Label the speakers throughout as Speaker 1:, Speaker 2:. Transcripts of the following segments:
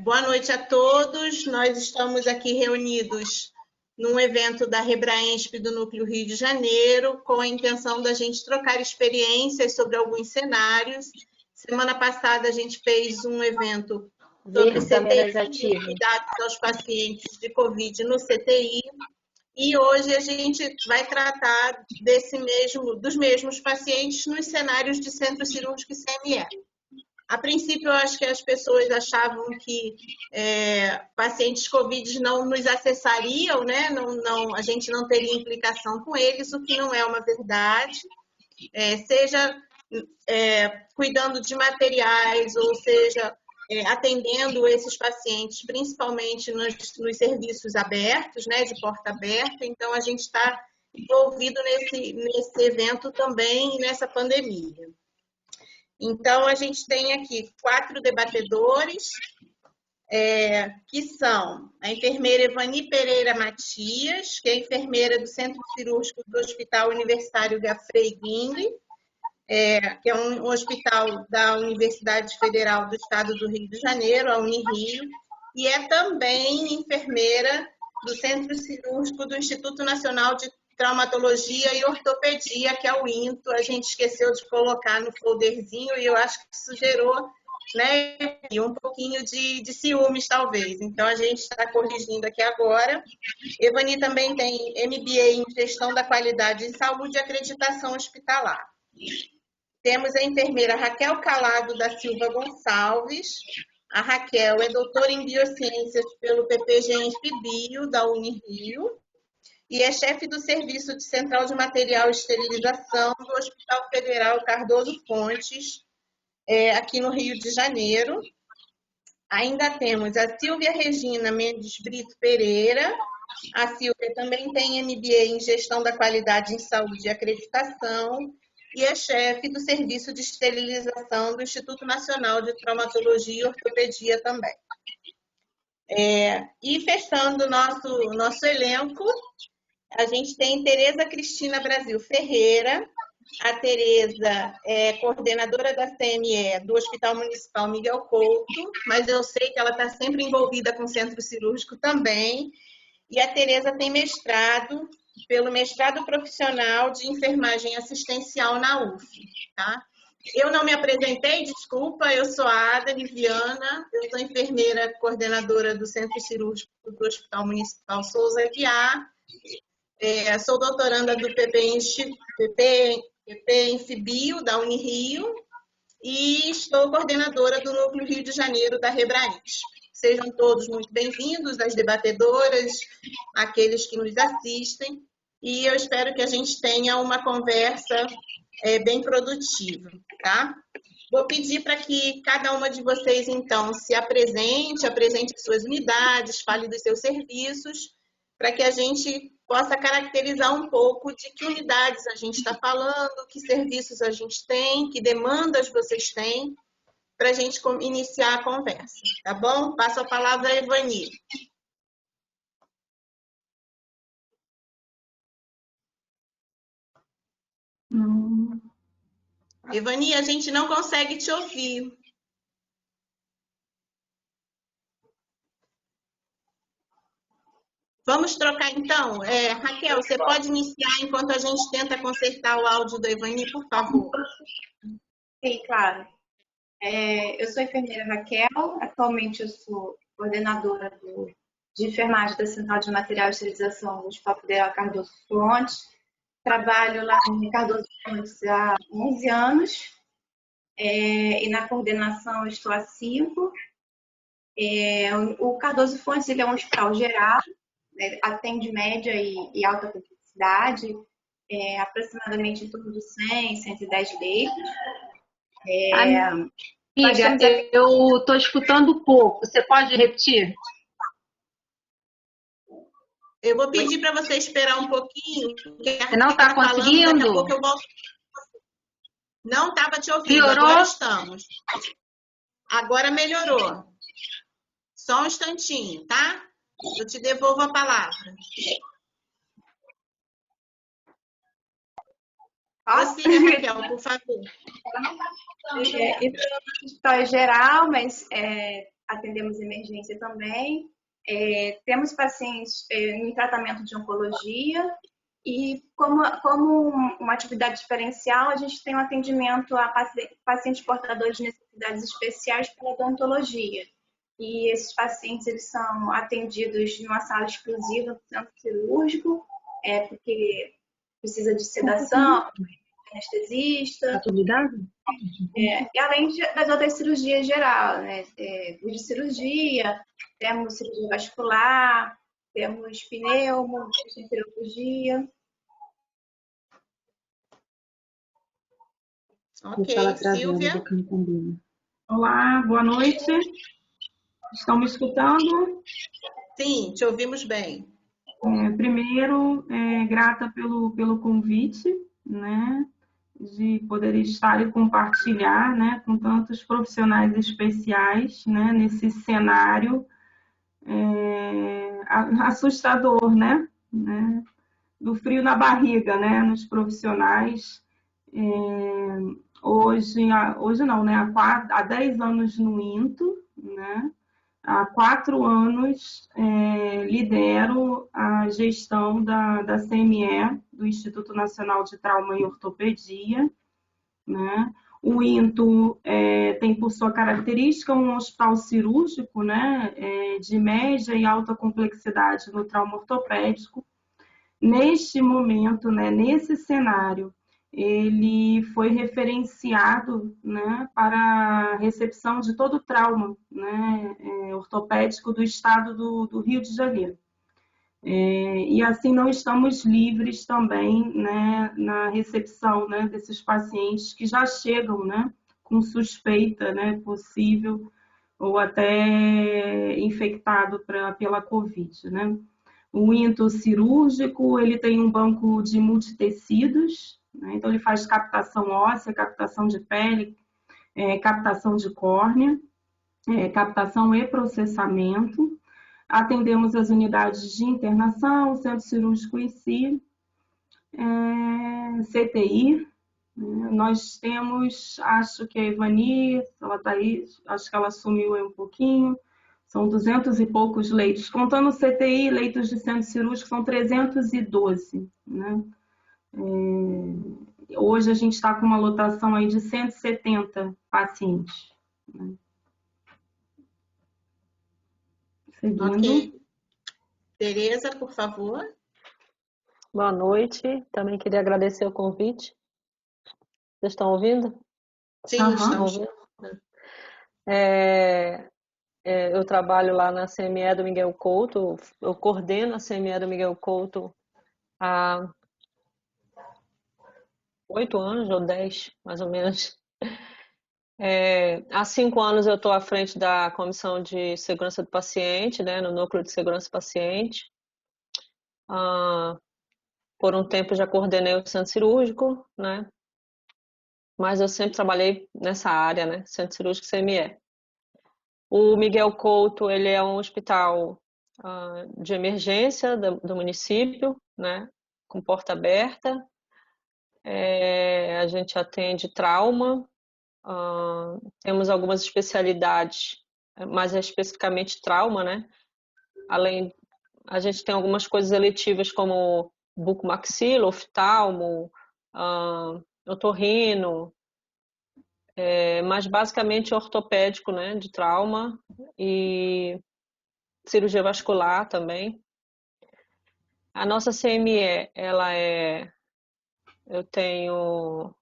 Speaker 1: Boa noite a todos. Nós estamos aqui reunidos num evento da Rebraensp do Núcleo Rio de Janeiro, com a intenção da gente trocar experiências sobre alguns cenários. Semana passada a gente fez um evento sobre CTI e cuidados aos pacientes de Covid no CTI, e hoje a gente vai tratar dos mesmos pacientes nos cenários de centro cirúrgico e CME. A princípio, eu acho que as pessoas achavam que pacientes Covid não nos acessariam, né? A gente não teria implicação com eles, o que não é uma verdade. Seja cuidando de materiais, ou seja, atendendo esses pacientes, principalmente nos serviços abertos, né? De porta aberta. Então, a gente está envolvido nesse evento também, nessa pandemia. Então, a gente tem aqui 4 debatedores, que são a enfermeira Evani Pereira Matias, que é enfermeira do Centro Cirúrgico do Hospital Universitário Frei Guindo, que é um hospital da Universidade Federal do Estado do Rio de Janeiro, a Unirio, e é também enfermeira do Centro Cirúrgico do Instituto Nacional de Traumatologia e Ortopedia, que é o INTO. A gente esqueceu de colocar no folderzinho e eu acho que isso gerou, né, um pouquinho de ciúmes, talvez. Então, a gente está corrigindo aqui agora. Evani também tem MBA em Gestão da Qualidade em Saúde e Acreditação Hospitalar. Temos a enfermeira Raquel Calado da Silva Gonçalves. A Raquel é doutora em Biociências pelo PPG-Bio, da Unirio, e é chefe do Serviço de Central de Material e Esterilização do Hospital Federal Cardoso Fontes, aqui no Rio de Janeiro. Ainda temos a Silvia Regina Mendes Brito Pereira. A Silvia também tem MBA em Gestão da Qualidade em Saúde e Acreditação e é chefe do Serviço de Esterilização do Instituto Nacional de Traumatologia e Ortopedia também. E fechando o nosso elenco, a gente tem Tereza Cristina Brasil Ferreira. A Tereza é coordenadora da CME do Hospital Municipal Miguel Couto, mas eu sei que ela está sempre envolvida com o centro cirúrgico também. E a Tereza tem mestrado, pelo mestrado profissional de enfermagem assistencial na UF. Tá? Eu não me apresentei, desculpa, eu sou a Ada Liviana, eu sou enfermeira coordenadora do Centro Cirúrgico do Hospital Municipal Souza Aguiar. Sou doutoranda do PP-Bio, da Unirio, e estou coordenadora do Núcleo Rio de Janeiro, da Rebraensp. Sejam todos muito bem-vindos, as debatedoras, aqueles que nos assistem, e eu espero que a gente tenha uma conversa bem produtiva, tá? Vou pedir para que cada uma de vocês, então, se apresente suas unidades, fale dos seus serviços, para que a gente possa caracterizar um pouco de que unidades a gente está falando, que serviços a gente tem, que demandas vocês têm, para a gente iniciar a conversa, tá bom? Passo a palavra a Evani. Evani, a gente não consegue te ouvir. Vamos trocar, então? Raquel, você pode iniciar enquanto a gente tenta consertar o áudio da Evani, por favor?
Speaker 2: Sim, claro. Eu sou a enfermeira Raquel, atualmente eu sou coordenadora de enfermagem da Central de Material e Esterilização do Hospital Federal Cardoso Fontes. Trabalho lá em Cardoso Fontes há 11 anos e na coordenação estou há 5. O Cardoso Fontes ele é um hospital geral, atende média e alta complexidade, aproximadamente em torno de 100, 110 leitos.
Speaker 3: Amiga, eu estou escutando pouco. Você pode repetir?
Speaker 1: Eu vou pedir para você esperar um pouquinho.
Speaker 3: Você não está conseguindo?
Speaker 1: Daqui a pouco eu volto. Não estava te ouvindo.
Speaker 3: Piorou?
Speaker 1: Agora estamos. Agora melhorou. Só um instantinho, tá? Eu te devolvo a palavra. Prossiga, Raquel, por favor.
Speaker 2: Então, é geral, mas atendemos emergência também. Temos pacientes em tratamento de oncologia e, como uma atividade diferencial, a gente tem um atendimento a pacientes portadores de necessidades especiais pela odontologia. E esses pacientes eles são atendidos numa sala exclusiva do centro cirúrgico, porque precisa de sedação, anestesista. E além das outras cirurgias geral, né? De cirurgia, temos cirurgia vascular, temos pneumo, cirurgia.
Speaker 1: Ok, Silvia.
Speaker 4: Olá, boa noite. Estão me escutando?
Speaker 1: Sim, te ouvimos bem.
Speaker 4: Primeiro, grata pelo convite, né, de poder estar e compartilhar, né, com tantos profissionais especiais, né, nesse cenário assustador, né, do frio na barriga, né, nos profissionais. Hoje não, né, há 10 anos no INTO, né, há 4 anos lidero a gestão da CME, do Instituto Nacional de Trauma e Ortopedia, né? O INTO tem por sua característica um hospital cirúrgico, né, de média e alta complexidade no trauma ortopédico. Neste momento, né, nesse cenário, ele foi referenciado, né, para a recepção de todo o trauma, né, ortopédico do estado do Rio de Janeiro. E assim não estamos livres também, né, na recepção, né, desses pacientes que já chegam, né, com suspeita, né, possível ou até infectado pela Covid, né. O INTO cirúrgico, ele tem um banco de multitecidos, né? Então ele faz captação óssea, captação de pele, captação de córnea, captação e processamento. Atendemos as unidades de internação, o centro cirúrgico em si, CTI. Nós temos, acho que a Ivani, ela está aí, acho que ela sumiu aí um pouquinho. São 200 e poucos leitos. Contando o CTI, leitos de centro cirúrgico, são 312. Né? Hoje a gente está com uma lotação aí de 170 pacientes. Né? Seguindo.
Speaker 1: Ok. Tereza, por favor.
Speaker 5: Boa noite. Também queria agradecer o convite. Vocês estão ouvindo?
Speaker 1: Sim, estamos.
Speaker 5: Eu trabalho lá na CME do Miguel Couto, eu coordeno a CME do Miguel Couto há 8 anos ou 10, mais ou menos. Há 5 anos eu estou à frente da Comissão de Segurança do Paciente, né, no Núcleo de Segurança do Paciente. Por um tempo já coordenei o centro cirúrgico, né, mas eu sempre trabalhei nessa área, né, centro cirúrgico CME. O Miguel Couto, ele é um hospital de emergência do município, né, com porta aberta. A gente atende trauma, temos algumas especialidades, mas é especificamente trauma, né? Além, a gente tem algumas coisas eletivas como bucomaxilo, oftalmo, otorrino, mas basicamente ortopédico, né, de trauma e cirurgia vascular também. A nossa CME, eu tenho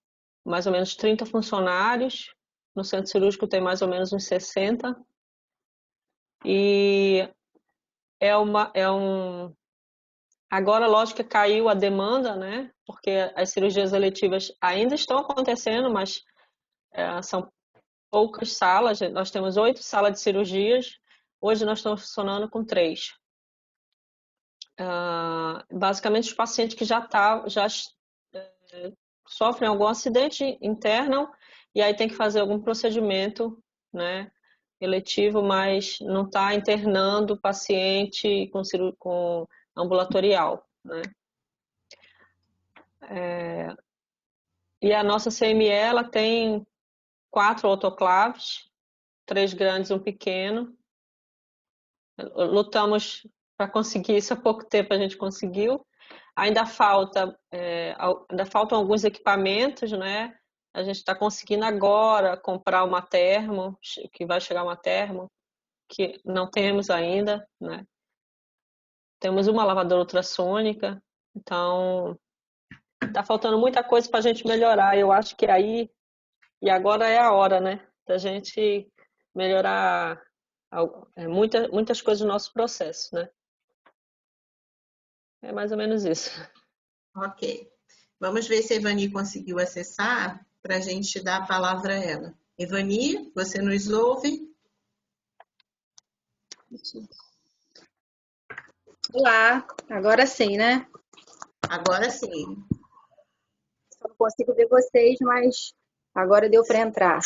Speaker 5: mais ou menos 30 funcionários, no centro cirúrgico tem mais ou menos uns 60, e agora, lógico que caiu a demanda, né, porque as cirurgias eletivas ainda estão acontecendo, mas são poucas salas, nós temos 8 salas de cirurgias, hoje nós estamos funcionando com 3. Basicamente, os pacientes que já sofrem algum acidente, internam, e aí tem que fazer algum procedimento, né, eletivo, mas não está internando o paciente com ambulatorial, né. E a nossa CME, ela tem 4 autoclaves, 3 grandes e um pequeno, Lutamos para conseguir isso há pouco tempo, a gente conseguiu. Ainda faltam alguns equipamentos, né? A gente está conseguindo agora comprar uma termo, que vai chegar uma termo, que não temos ainda, né? Temos uma lavadora ultrassônica, então está faltando muita coisa para a gente melhorar. Eu acho que aí, e agora é a hora, né? Da gente melhorar muitas coisas no nosso processo, né? É mais ou menos isso.
Speaker 1: Ok. Vamos ver se a Evani conseguiu acessar para a gente dar a palavra a ela. Evani, você nos ouve?
Speaker 6: Olá, agora sim, né?
Speaker 1: Agora sim.
Speaker 6: Só não consigo ver vocês, mas agora deu para entrar.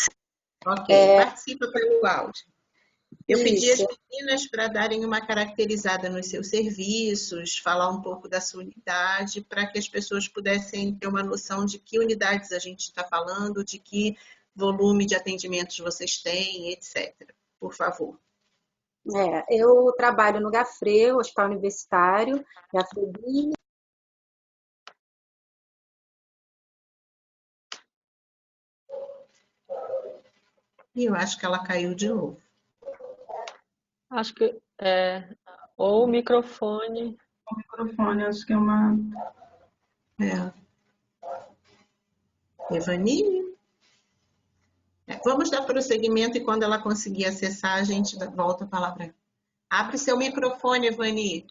Speaker 1: Ok, participa pelo áudio. Eu pedi às
Speaker 6: Isso.
Speaker 1: meninas para darem uma caracterizada nos seus serviços, falar um pouco da sua unidade, para que as pessoas pudessem ter uma noção de que unidades a gente está falando, de que volume de atendimentos vocês têm, etc. Por favor.
Speaker 6: Eu trabalho no Gafre, Hospital Universitário, Gafre.
Speaker 1: E eu acho que ela caiu de novo.
Speaker 5: Acho que ou o microfone.
Speaker 4: O microfone, acho que é uma...
Speaker 1: Evani? Vamos dar prosseguimento e quando ela conseguir acessar, a gente volta a palavra. Abre seu microfone, Evani.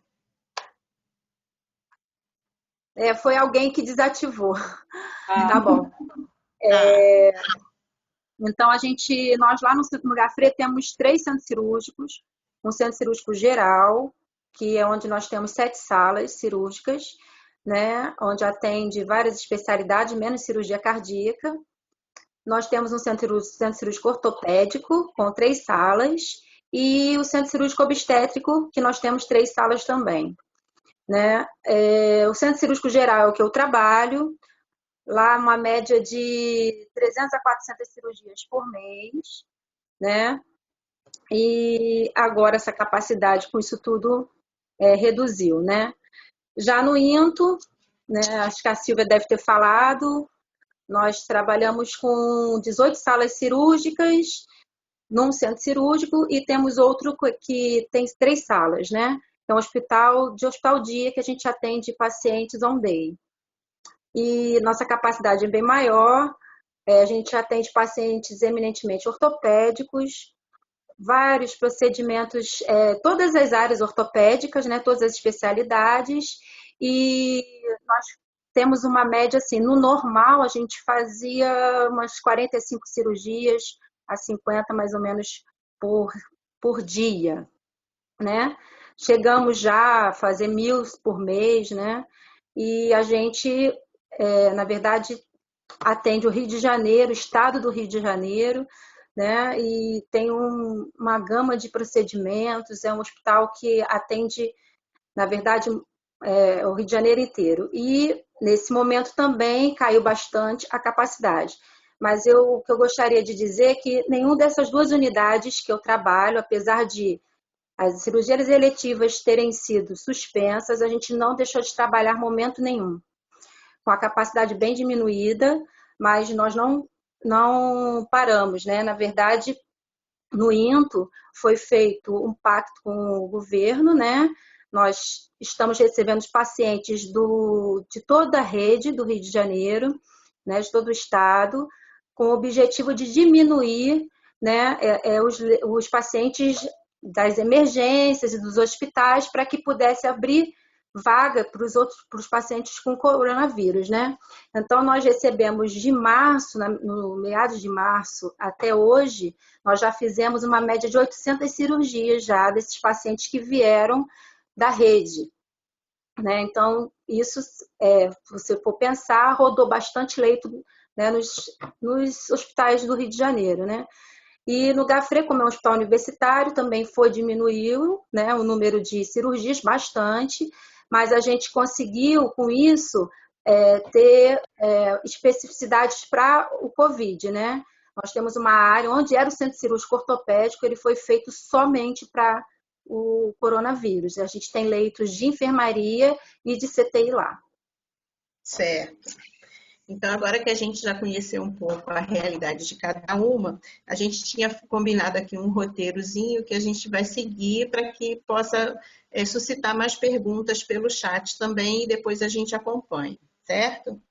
Speaker 6: Foi alguém que desativou. Tá bom. Então, nós lá no Gafre temos 3 centros cirúrgicos. Um centro cirúrgico geral, que é onde nós temos 7 salas cirúrgicas, né? Onde atende várias especialidades, menos cirurgia cardíaca. Nós temos um centro cirúrgico ortopédico, com 3 salas, e o centro cirúrgico obstétrico, que nós temos 3 salas também. Né? O centro cirúrgico geral é o que eu trabalho, lá uma média de 300 a 400 cirurgias por mês, né? E agora essa capacidade com isso tudo reduziu, né? Já no INTO, né, acho que a Silvia deve ter falado, nós trabalhamos com 18 salas cirúrgicas num centro cirúrgico e temos outro que tem 3 salas, né? É um hospital dia que a gente atende pacientes on day. E nossa capacidade é bem maior, a gente atende pacientes eminentemente ortopédicos, vários procedimentos, todas as áreas ortopédicas, né? Todas as especialidades, e nós temos uma média assim, no normal a gente fazia umas 45 cirurgias a 50 mais ou menos por dia, né? Chegamos já a fazer 1.000 por mês, né? E a gente, na verdade, atende o Rio de Janeiro, o estado do Rio de Janeiro, né? E tem uma gama de procedimentos, é um hospital que atende, na verdade, o Rio de Janeiro inteiro. E nesse momento também caiu bastante a capacidade. Mas o que eu gostaria de dizer é que nenhuma dessas 2 unidades que eu trabalho, apesar de as cirurgias eletivas terem sido suspensas, a gente não deixou de trabalhar momento nenhum. Com a capacidade bem diminuída, mas nós não paramos, né? Na verdade, no INTO foi feito um pacto com o governo, né? Nós estamos recebendo os pacientes de toda a rede do Rio de Janeiro, né? De todo o estado, com o objetivo de diminuir, né? Os pacientes das emergências e dos hospitais para que pudesse abrir vaga para os pacientes com coronavírus, né? Então, nós recebemos de março, no meados de março até hoje, nós já fizemos uma média de 800 cirurgias já desses pacientes que vieram da rede, né? Então, isso, se você for pensar, rodou bastante leito, né, nos hospitais do Rio de Janeiro, né? E no Gafre, como é um hospital universitário, também diminuiu, né, o número de cirurgias bastante, mas a gente conseguiu, com isso, ter especificidades para o Covid, né? Nós temos uma área onde era o centro cirúrgico ortopédico, ele foi feito somente para o coronavírus. A gente tem leitos de enfermaria e de CTI lá.
Speaker 1: Certo. Então, agora que a gente já conheceu um pouco a realidade de cada uma, a gente tinha combinado aqui um roteirozinho que a gente vai seguir para que possa suscitar mais perguntas pelo chat também e depois a gente acompanha, certo?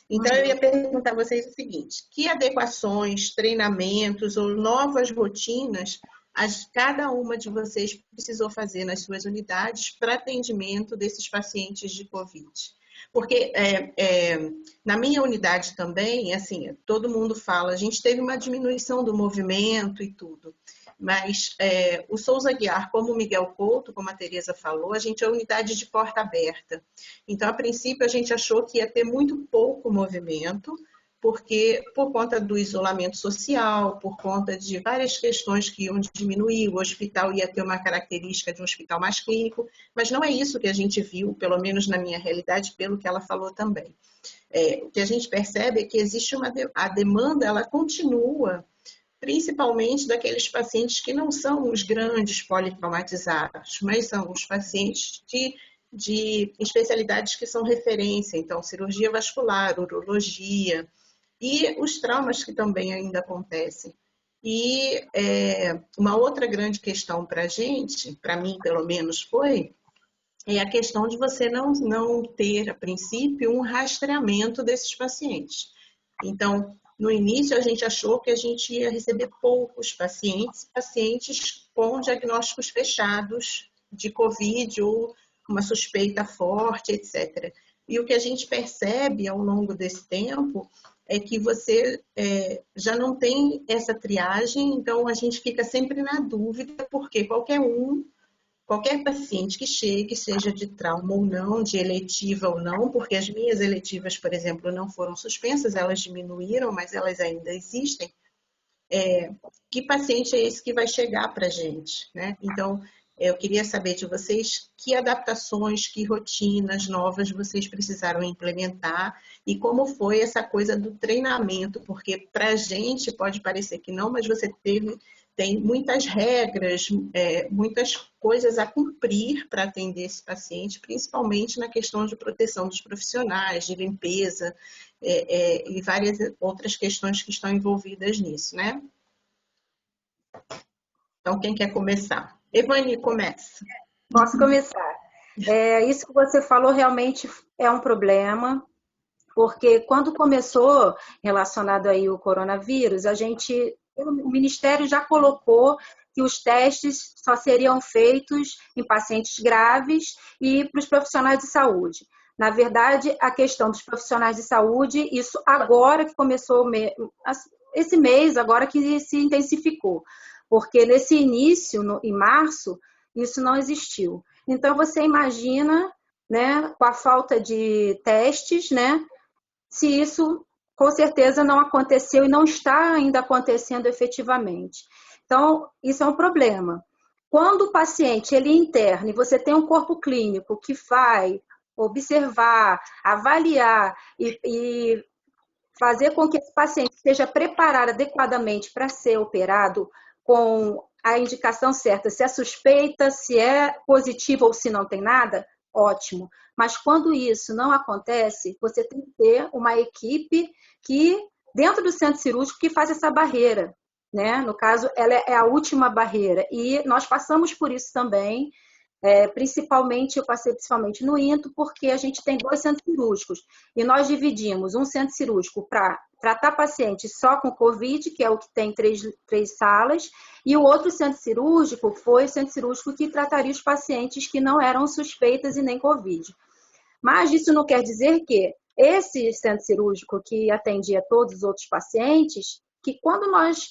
Speaker 1: Então, eu ia perguntar a vocês o seguinte: que adequações, treinamentos ou novas rotinas cada uma de vocês precisou fazer nas suas unidades para atendimento desses pacientes de Covid? Porque na minha unidade também, assim, todo mundo fala, a gente teve uma diminuição do movimento e tudo, mas o Souza Aguiar, como o Miguel Couto, como a Tereza falou, a gente é unidade de porta aberta. Então, a princípio, a gente achou que ia ter muito pouco movimento, porque por conta do isolamento social, por conta de várias questões que iam diminuir, o hospital ia ter uma característica de um hospital mais clínico, mas não é isso que a gente viu, pelo menos na minha realidade, pelo que ela falou também. O que a gente percebe é que existe a demanda, ela continua, principalmente daqueles pacientes que não são os grandes politraumatizados, mas são os pacientes de especialidades que são referência, então cirurgia vascular, urologia, e os traumas que também ainda acontecem. E uma outra grande questão para a gente, para mim pelo menos é a questão de você não ter, a princípio, um rastreamento desses pacientes. Então, no início a gente achou que a gente ia receber poucos pacientes com diagnósticos fechados de Covid ou uma suspeita forte, etc. E o que a gente percebe ao longo desse tempo é que você já não tem essa triagem, então a gente fica sempre na dúvida, porque qualquer paciente que chegue, seja de trauma ou não, de eletiva ou não, porque as minhas eletivas, por exemplo, não foram suspensas, elas diminuíram, mas elas ainda existem, que paciente é esse que vai chegar para a gente, né? Então, eu queria saber de vocês que adaptações, que rotinas novas vocês precisaram implementar e como foi essa coisa do treinamento, porque para a gente pode parecer que não, mas você tem muitas regras, muitas coisas a cumprir para atender esse paciente, principalmente na questão de proteção dos profissionais, de limpeza e várias outras questões que estão envolvidas nisso, né? Então, quem quer começar? Evani, começa.
Speaker 6: Posso começar. Isso que você falou realmente é um problema, porque quando começou relacionado aí o coronavírus, o Ministério já colocou que os testes só seriam feitos em pacientes graves e para os profissionais de saúde. Na verdade, a questão dos profissionais de saúde, isso agora que começou, esse mês, agora que se intensificou. Porque nesse início, em março, isso não existiu. Então, você imagina, né, com a falta de testes, né, se isso com certeza não aconteceu e não está ainda acontecendo efetivamente. Então, isso é um problema. Quando o paciente ele interna e você tem um corpo clínico que vai observar, avaliar e fazer com que esse paciente esteja preparado adequadamente para ser operado com a indicação certa, se é suspeita, se é positivo ou se não tem nada, ótimo. Mas quando isso não acontece, você tem que ter uma equipe que, dentro do centro cirúrgico, que faz essa barreira, né? No caso, ela é a última barreira. E nós passamos por isso também, eu passei principalmente no INTO, porque a gente tem 2 centros cirúrgicos. E nós dividimos um centro cirúrgico para tratar pacientes só com Covid, que é o que tem 3 salas, e o outro centro cirúrgico foi o centro cirúrgico que trataria os pacientes que não eram suspeitas e nem Covid. Mas isso não quer dizer que esse centro cirúrgico que atendia todos os outros pacientes, que quando nós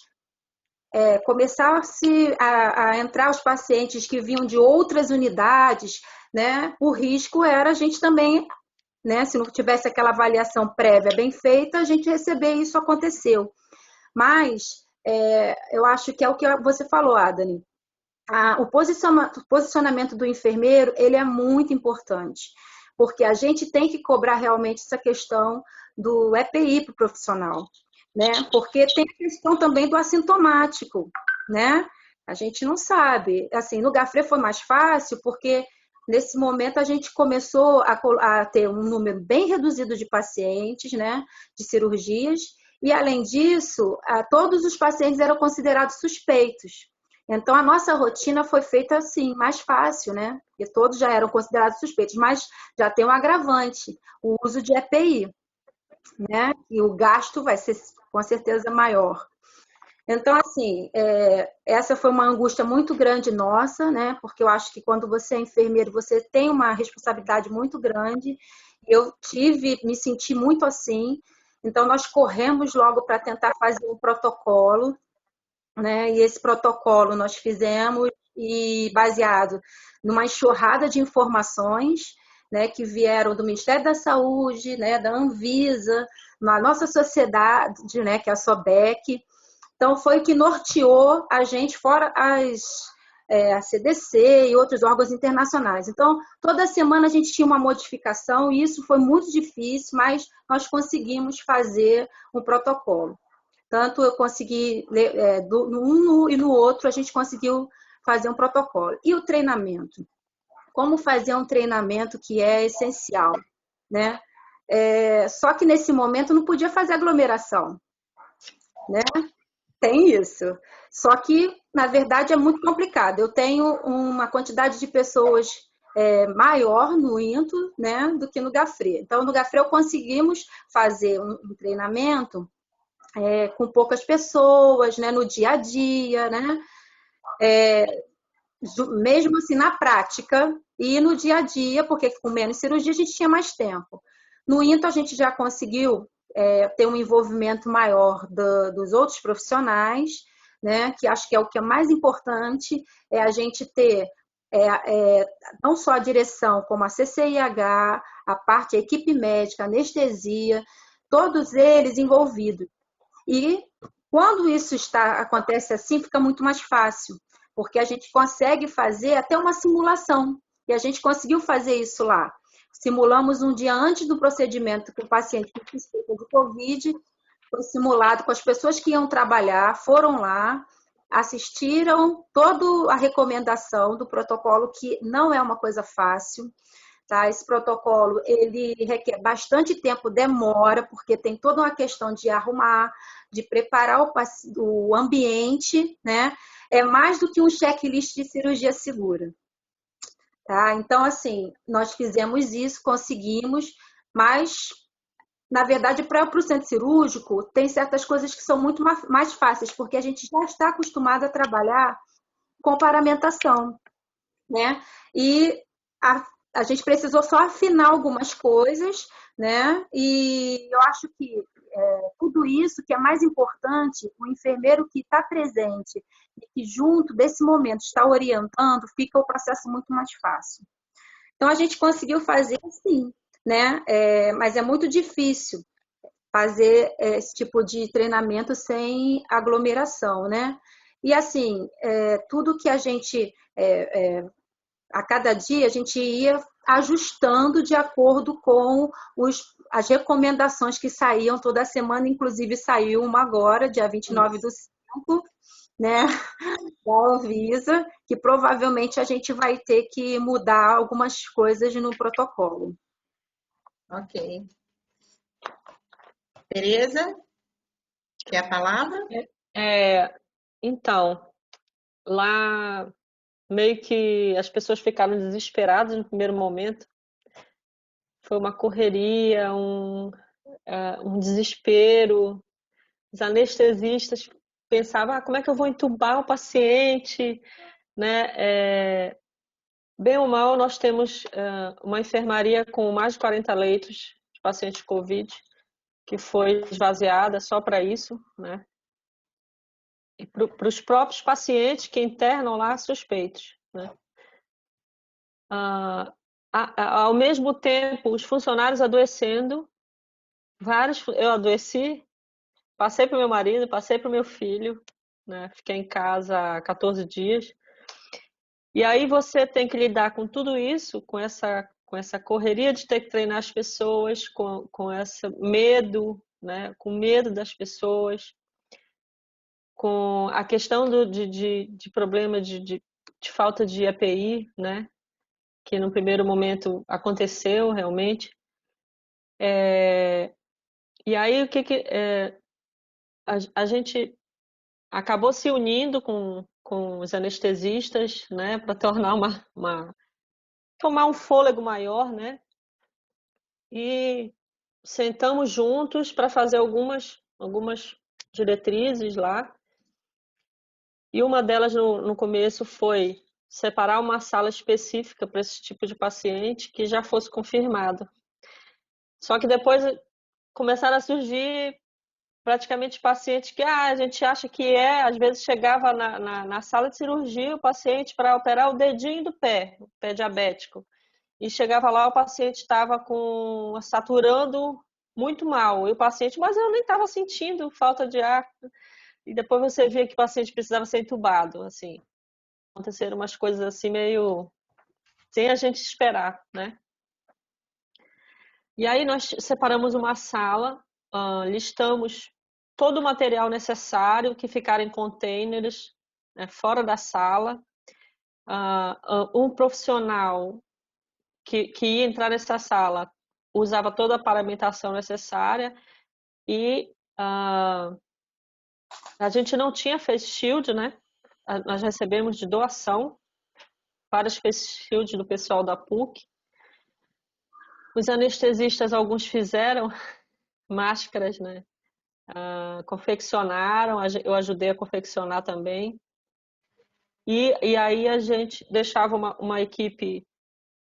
Speaker 6: começasse a entrar os pacientes que vinham de outras unidades, né, o risco era a gente também, né, se não tivesse aquela avaliação prévia bem feita, a gente receber isso aconteceu. Mas eu acho que é o que você falou, Adani. O posicionamento do enfermeiro, ele é muito importante, porque a gente tem que cobrar realmente essa questão do EPI para o profissional, né? Porque tem a questão também do assintomático, né? A gente não sabe. Assim, no Gafre foi mais fácil porque nesse momento a gente começou a ter um número bem reduzido de pacientes, né, de cirurgias, e além disso, todos os pacientes eram considerados suspeitos. Então a nossa rotina foi feita assim, mais fácil, né? Porque todos já eram considerados suspeitos, mas já tem um agravante, o uso de EPI, né? E o gasto vai ser com certeza maior. Então, assim, essa foi uma angústia muito grande nossa, né? Porque eu acho que quando você é enfermeiro, você tem uma responsabilidade muito grande. Eu me senti muito assim. Então, nós corremos logo para tentar fazer um protocolo, né? E esse protocolo nós fizemos e baseado numa enxurrada de informações, né? Que vieram do Ministério da Saúde, né? Da Anvisa, na nossa sociedade, né? Que é a SOBEC. Então, foi que norteou a gente, fora a CDC e outros órgãos internacionais. Então, toda semana a gente tinha uma modificação e isso foi muito difícil, mas nós conseguimos fazer um protocolo. Tanto eu consegui, no e no outro, a gente conseguiu fazer um protocolo. E o treinamento? Como fazer um treinamento que é essencial, né? Só que nesse momento não podia fazer aglomeração, né? Tem isso. Só que, na verdade, é muito complicado. Eu tenho uma quantidade de pessoas maior no INTO, né, do que no Gafre. Então, no Gafre, conseguimos fazer um treinamento com poucas pessoas, né, no dia a dia, né? Mesmo assim, na prática e no dia a dia, porque com menos cirurgia a gente tinha mais tempo. No INTO, a gente já conseguiu ter um envolvimento maior dos outros profissionais, né? Que acho que é o que é mais importante, é a gente ter não só a direção, como a CCIH, a equipe médica, anestesia, todos eles envolvidos. E quando isso acontece assim, fica muito mais fácil, porque a gente consegue fazer até uma simulação, e a gente conseguiu fazer isso lá. Simulamos um dia antes do procedimento com o paciente com suspeita de Covid, foi simulado com as pessoas que iam trabalhar, foram lá, assistiram toda a recomendação do protocolo, que não é uma coisa fácil. Tá? Esse protocolo, ele requer bastante tempo, demora, porque tem toda uma questão de arrumar, de preparar o ambiente, né? É mais do que um checklist de cirurgia segura. Tá? Então, assim, nós fizemos isso, conseguimos, mas, na verdade, para o centro cirúrgico, tem certas coisas que são muito mais fáceis, porque a gente já está acostumado a trabalhar com paramentação, né? E a gente precisou só afinar algumas coisas, né? E eu acho que tudo isso que é mais importante, o enfermeiro que está presente e que junto desse momento está orientando, fica o processo muito mais fácil. Então a gente conseguiu fazer sim, né? Mas é muito difícil fazer esse tipo de treinamento sem aglomeração, né? E assim, tudo que a gente a cada dia a gente ia ajustando de acordo com as recomendações que saíam toda semana, inclusive saiu uma agora, dia 29/5, né, da Anvisa, que provavelmente a gente vai ter que mudar algumas coisas no protocolo.
Speaker 1: Ok. Tereza, quer a palavra?
Speaker 5: Então, lá meio que as pessoas ficaram desesperadas no primeiro momento. Foi uma correria, um desespero. Os anestesistas pensavam, como é que eu vou entubar o paciente? Né? Bem ou mal, nós temos uma enfermaria com mais de 40 leitos de pacientes Covid, que foi esvaziada só para isso, né? E para os próprios pacientes que internam lá suspeitos, né? Ao mesmo tempo, os funcionários adoecendo, eu adoeci, passei para o meu marido, passei para o meu filho, né? Fiquei em casa 14 dias. E aí você tem que lidar com tudo isso, com essa correria de ter que treinar as pessoas, com esse medo, né? Com medo das pessoas, com a questão de problema de falta de EPI, né? Que no primeiro momento aconteceu realmente. E aí a gente acabou se unindo com os anestesistas, né? Para tornar tomar um fôlego maior, né? E sentamos juntos para fazer algumas diretrizes lá. E uma delas no começo foi separar uma sala específica para esse tipo de paciente que já fosse confirmado. Só que depois começaram a surgir praticamente pacientes que a gente acha que às vezes chegava na sala de cirurgia o paciente para operar o dedinho do pé, o pé diabético. E chegava lá, o paciente estava saturando muito mal. E o paciente, mas eu nem estava sentindo falta de ar. E depois você via que o paciente precisava ser entubado, assim. Aconteceram umas coisas assim meio sem a gente esperar, né? E aí nós separamos uma sala, listamos todo o material necessário que ficar em containers, né, fora da sala. Um profissional que ia entrar nessa sala usava toda a paramentação necessária e a gente não tinha face shield, né? Nós recebemos de doação várias face shields do pessoal da PUC. Os anestesistas, alguns fizeram máscaras, né? Confeccionaram, eu ajudei a confeccionar também. E aí a gente deixava uma equipe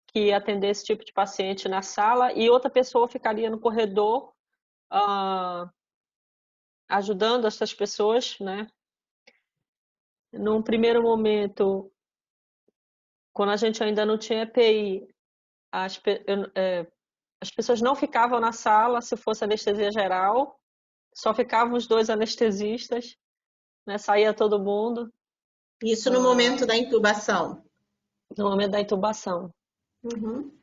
Speaker 5: que atender esse tipo de paciente na sala e outra pessoa ficaria no corredor ajudando essas pessoas, né? Num primeiro momento, quando a gente ainda não tinha EPI, as pessoas não ficavam na sala se fosse anestesia geral, só ficavam os 2 anestesistas, né? Saía todo mundo.
Speaker 1: Isso no momento da intubação?
Speaker 5: No momento da intubação.
Speaker 1: Uhum.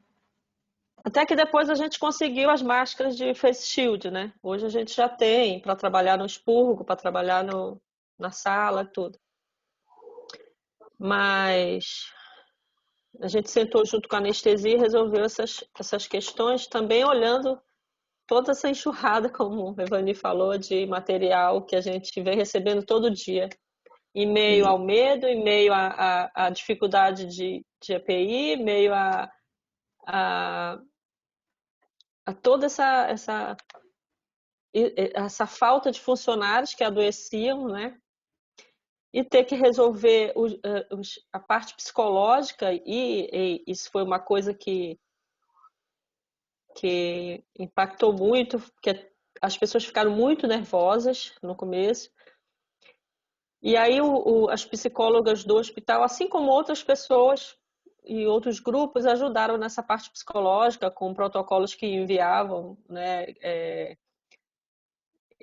Speaker 5: Até que depois a gente conseguiu as máscaras de face shield, né? Hoje a gente já tem para trabalhar no expurgo, para trabalhar na sala, tudo. Mas a gente sentou junto com a anestesia e resolveu essas questões, também olhando toda essa enxurrada, como o Evani falou, de material que a gente vem recebendo todo dia. Em meio ao medo, em meio à dificuldade de EPI, em meio a toda essa falta de funcionários que adoeciam, né? E ter que resolver a parte psicológica, e isso foi uma coisa que impactou muito, porque as pessoas ficaram muito nervosas no começo. E aí as psicólogas do hospital, assim como outras pessoas e outros grupos, ajudaram nessa parte psicológica com protocolos que enviavam, né?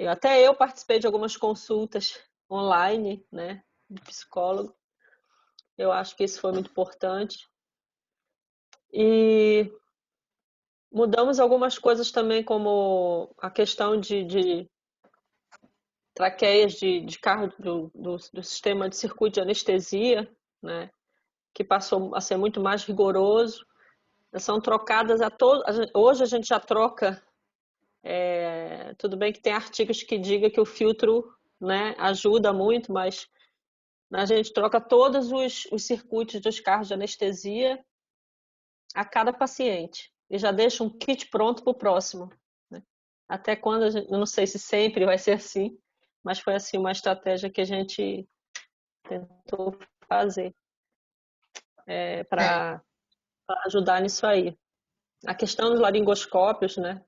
Speaker 5: Até eu participei de algumas consultas online, né, de psicólogo. Eu acho que isso foi muito importante. E mudamos algumas coisas também, como a questão de traqueias de carro do sistema de circuito de anestesia, né, que passou a ser muito mais rigoroso. São trocadas hoje a gente já troca. Tudo bem que tem artigos que digam que o filtro, né, ajuda muito, mas a gente troca todos os circuitos dos carros de anestesia a cada paciente e já deixa um kit pronto para o próximo, né? Até quando eu não sei se sempre vai ser assim, mas foi assim uma estratégia que a gente tentou fazer para ajudar nisso aí. A questão dos laringoscópios, né?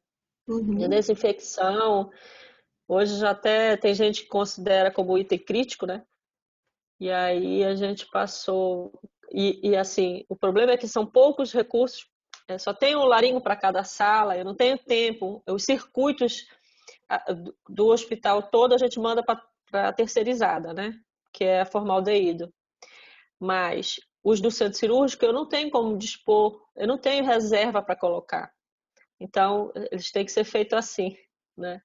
Speaker 5: De desinfecção, hoje já até tem gente que considera como item crítico, né? E aí a gente passou... E assim, o problema é que são poucos recursos, só tem um laringo para cada sala, eu não tenho tempo. Os circuitos do hospital todo a gente manda para a terceirizada, né? Que é a formaldeído. Mas os do centro cirúrgico eu não tenho como dispor, eu não tenho reserva para colocar. Então, eles têm que ser feitos assim, né?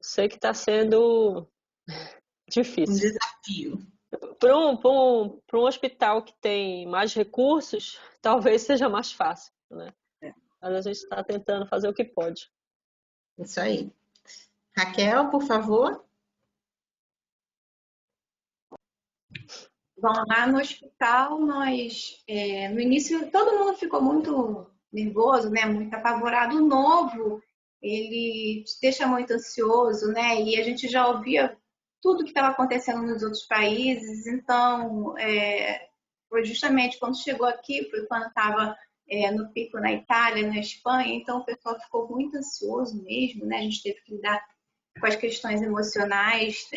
Speaker 5: Sei que está sendo Difícil.
Speaker 1: desafio.
Speaker 5: Para um hospital que tem mais recursos, talvez seja mais fácil, né? Mas a gente está tentando fazer o que pode.
Speaker 1: Isso aí. Raquel, por favor.
Speaker 2: Bom, lá no hospital, nós, no início, todo mundo ficou muito nervoso, né? Muito apavorado. O novo, ele te deixa muito ansioso, né? E a gente já ouvia tudo que estava acontecendo nos outros países. Então, foi justamente quando chegou aqui, foi quando estava no pico na Itália, na Espanha. Então, o pessoal ficou muito ansioso mesmo, né? A gente teve que lidar com as questões emocionais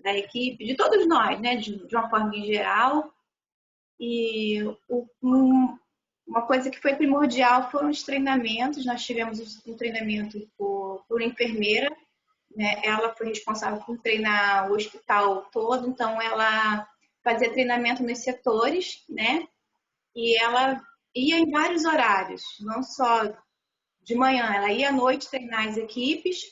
Speaker 2: da equipe, de todos nós, né, de uma forma em geral. E uma coisa que foi primordial foram os treinamentos. Nós tivemos um treinamento por enfermeira, né? Ela foi responsável por treinar o hospital todo, então ela fazia treinamento nos setores, né? E ela ia em vários horários, não só de manhã, ela ia à noite treinar as equipes,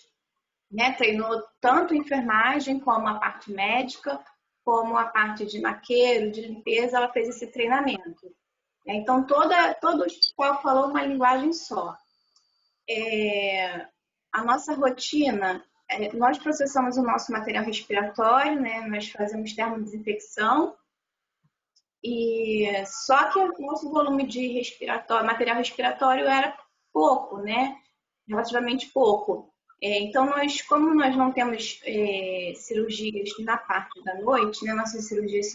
Speaker 2: né? Treinou tanto enfermagem como a parte médica, como a parte de maqueiro, de limpeza, ela fez esse treinamento. Então, todo o hospital falou uma linguagem só. A nossa rotina, nós processamos o nosso material respiratório, né? Nós fazemos termodesinfecção, e só que o nosso volume de material respiratório era pouco, né? Relativamente pouco. Então, como nós não temos cirurgias na parte da noite, né? Nossas cirurgias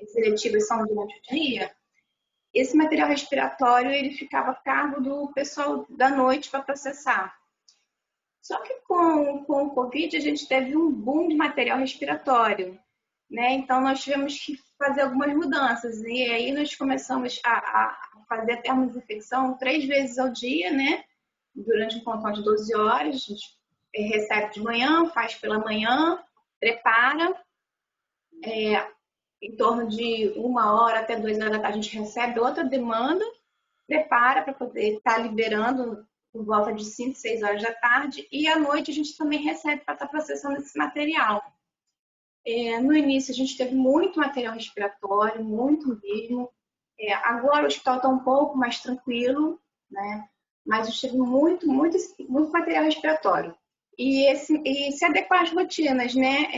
Speaker 2: seletivas são durante o dia, esse material respiratório ele ficava a cargo do pessoal da noite para processar. Só que com o Covid a gente teve um boom de material respiratório, né? Então nós tivemos que fazer algumas mudanças e aí nós começamos a fazer a termodesinfecção 3 vezes ao dia, né? Durante um plantão de 12 horas, a gente recebe de manhã, faz pela manhã, prepara, em torno de 1 hora até 2 horas da tarde a gente recebe outra demanda, prepara para poder estar liberando por volta de 5, 6 horas da tarde, e à noite a gente também recebe para estar processando esse material. No início a gente teve muito material respiratório, muito mesmo. Agora o hospital está um pouco mais tranquilo, né? Mas eu tive muito material respiratório. E se adequar às rotinas, né?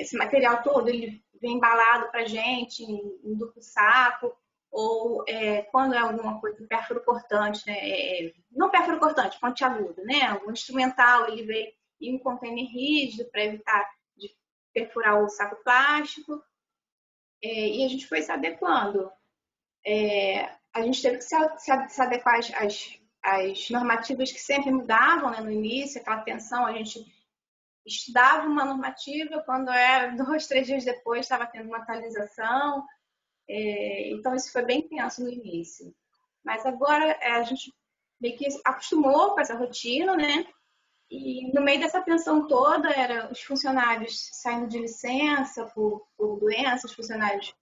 Speaker 2: Esse material todo ele vem embalado para a gente em duplo saco, ou quando é alguma coisa pérfuro-cortante, né? Não pérfuro-cortante, pontiagudo, né? Algum instrumental, ele vem em um container rígido para evitar de perfurar o saco plástico. E a gente foi se adequando. A gente teve que se adequar às normativas que sempre mudavam, né? No início, aquela tensão, a gente estudava uma normativa, quando 2, 3 dias depois estava tendo uma atualização. Então isso foi bem tenso no início. Mas agora a gente meio que acostumou com essa rotina, né? E no meio dessa tensão toda, os funcionários saindo de licença por doenças, funcionários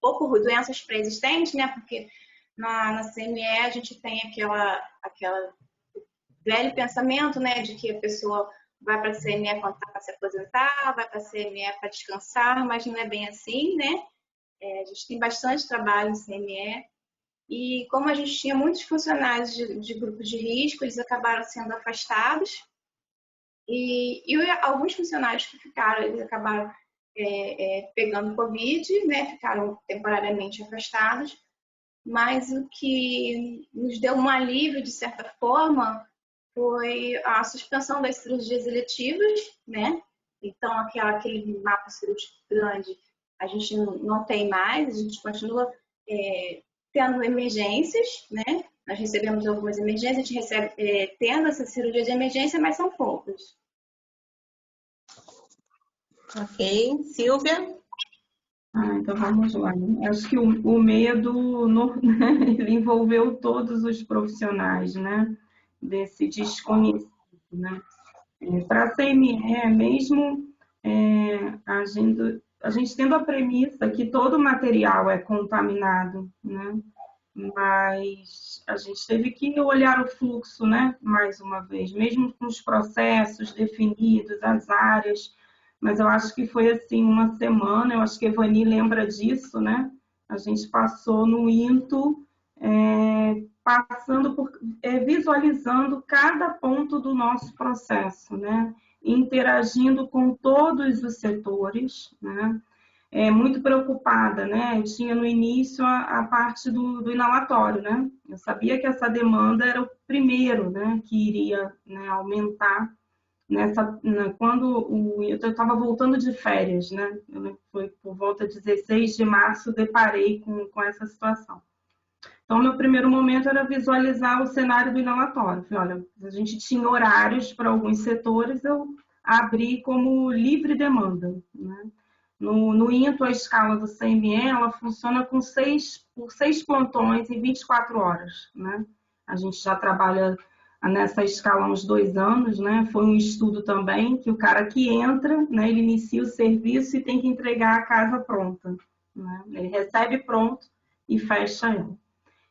Speaker 2: ou por doenças pré-existentes, né? Porque na CME a gente tem aquela velho pensamento, né? De que a pessoa vai para a CME quando está para se aposentar, vai para a CME para descansar, mas não é bem assim, né? A gente tem bastante trabalho em CME. E como a gente tinha muitos funcionários de grupo de risco, eles acabaram sendo afastados. E alguns funcionários que ficaram, eles acabaram pegando Covid, né? Ficaram temporariamente afastados. Mas o que nos deu um alívio, de certa forma, foi a suspensão das cirurgias eletivas, né? Então, aquele mapa cirúrgico grande, a gente não tem mais, a gente continua tendo emergências, né? Nós recebemos algumas emergências, a gente recebe tendo essa cirurgia de emergência, mas são poucas.
Speaker 1: Ok. Silvia?
Speaker 4: Então vamos lá. Acho que o medo ele envolveu todos os profissionais, né? Desse desconhecido, né? Para a CME, mesmo a gente tendo a premissa que todo material é contaminado, né? Mas a gente teve que olhar o fluxo, né? Mais uma vez, mesmo com os processos definidos, as áreas, mas eu acho que foi assim uma semana, eu acho que a Evani lembra disso, né? A gente passou no INTO, visualizando cada ponto do nosso processo, né? Interagindo com todos os setores, né? Muito preocupada, né? Eu tinha no início a parte do inalatório, né? Eu sabia que essa demanda era o primeiro, né? Que iria, né, aumentar quando eu estava voltando de férias, né? Foi por volta de 16 de março, deparei com essa situação. Então, meu primeiro momento era visualizar o cenário do inalatório. Falei, olha, a gente tinha horários para alguns setores, eu abri como livre demanda, né? No INTO, a escala do CME, ela funciona por 6 plantões em 24 horas, né? A gente já trabalha nessa escala há uns 2 anos, né? Foi um estudo também que o cara que entra, né, ele inicia o serviço e tem que entregar a casa pronta, né? Ele recebe pronto e fecha ela.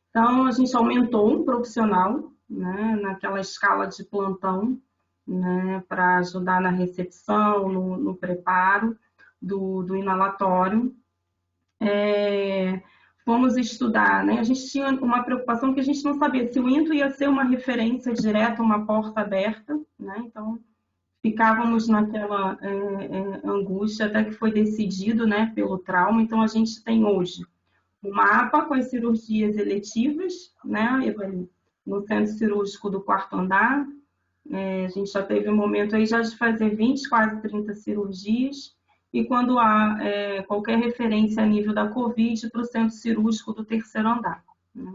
Speaker 4: Então, a gente aumentou um profissional, né, naquela escala de plantão, né, para ajudar na recepção, no preparo do inalatório. Fomos estudar, né? A gente tinha uma preocupação que a gente não sabia se o INTO ia ser uma referência direta, uma porta aberta, né? Então, ficávamos naquela angústia até que foi decidido, né, pelo trauma. Então, a gente tem hoje o mapa com as cirurgias eletivas, né, Evani? No centro cirúrgico do 4º andar. A gente já teve um momento aí já de fazer 20, quase 30 cirurgias. E quando há qualquer referência a nível da Covid para o centro cirúrgico do 3º andar, né?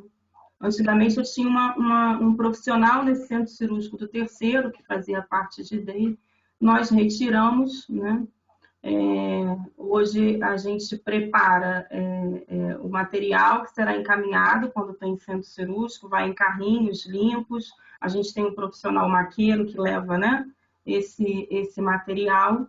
Speaker 4: Antigamente eu tinha um profissional nesse centro cirúrgico do 3º, que fazia parte dele. Nós retiramos, né? Hoje a gente prepara o material que será encaminhado quando tem centro cirúrgico, vai em carrinhos limpos. A gente tem um profissional maqueiro que leva, né, esse material.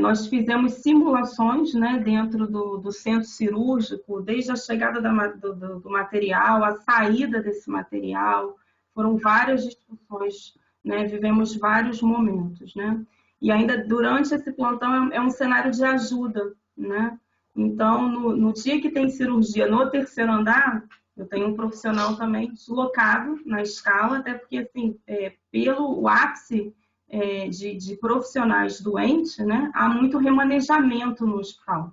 Speaker 4: Nós fizemos simulações, né, dentro do centro cirúrgico, desde a chegada do material, a saída desse material. Foram várias discussões, né, vivemos vários momentos, né? E ainda durante esse plantão é um cenário de ajuda, né? Então, no dia que tem cirurgia no 3º andar, eu tenho um profissional também deslocado na escala, até porque, assim, pelo ápice de profissionais doentes, né, há muito remanejamento no hospital,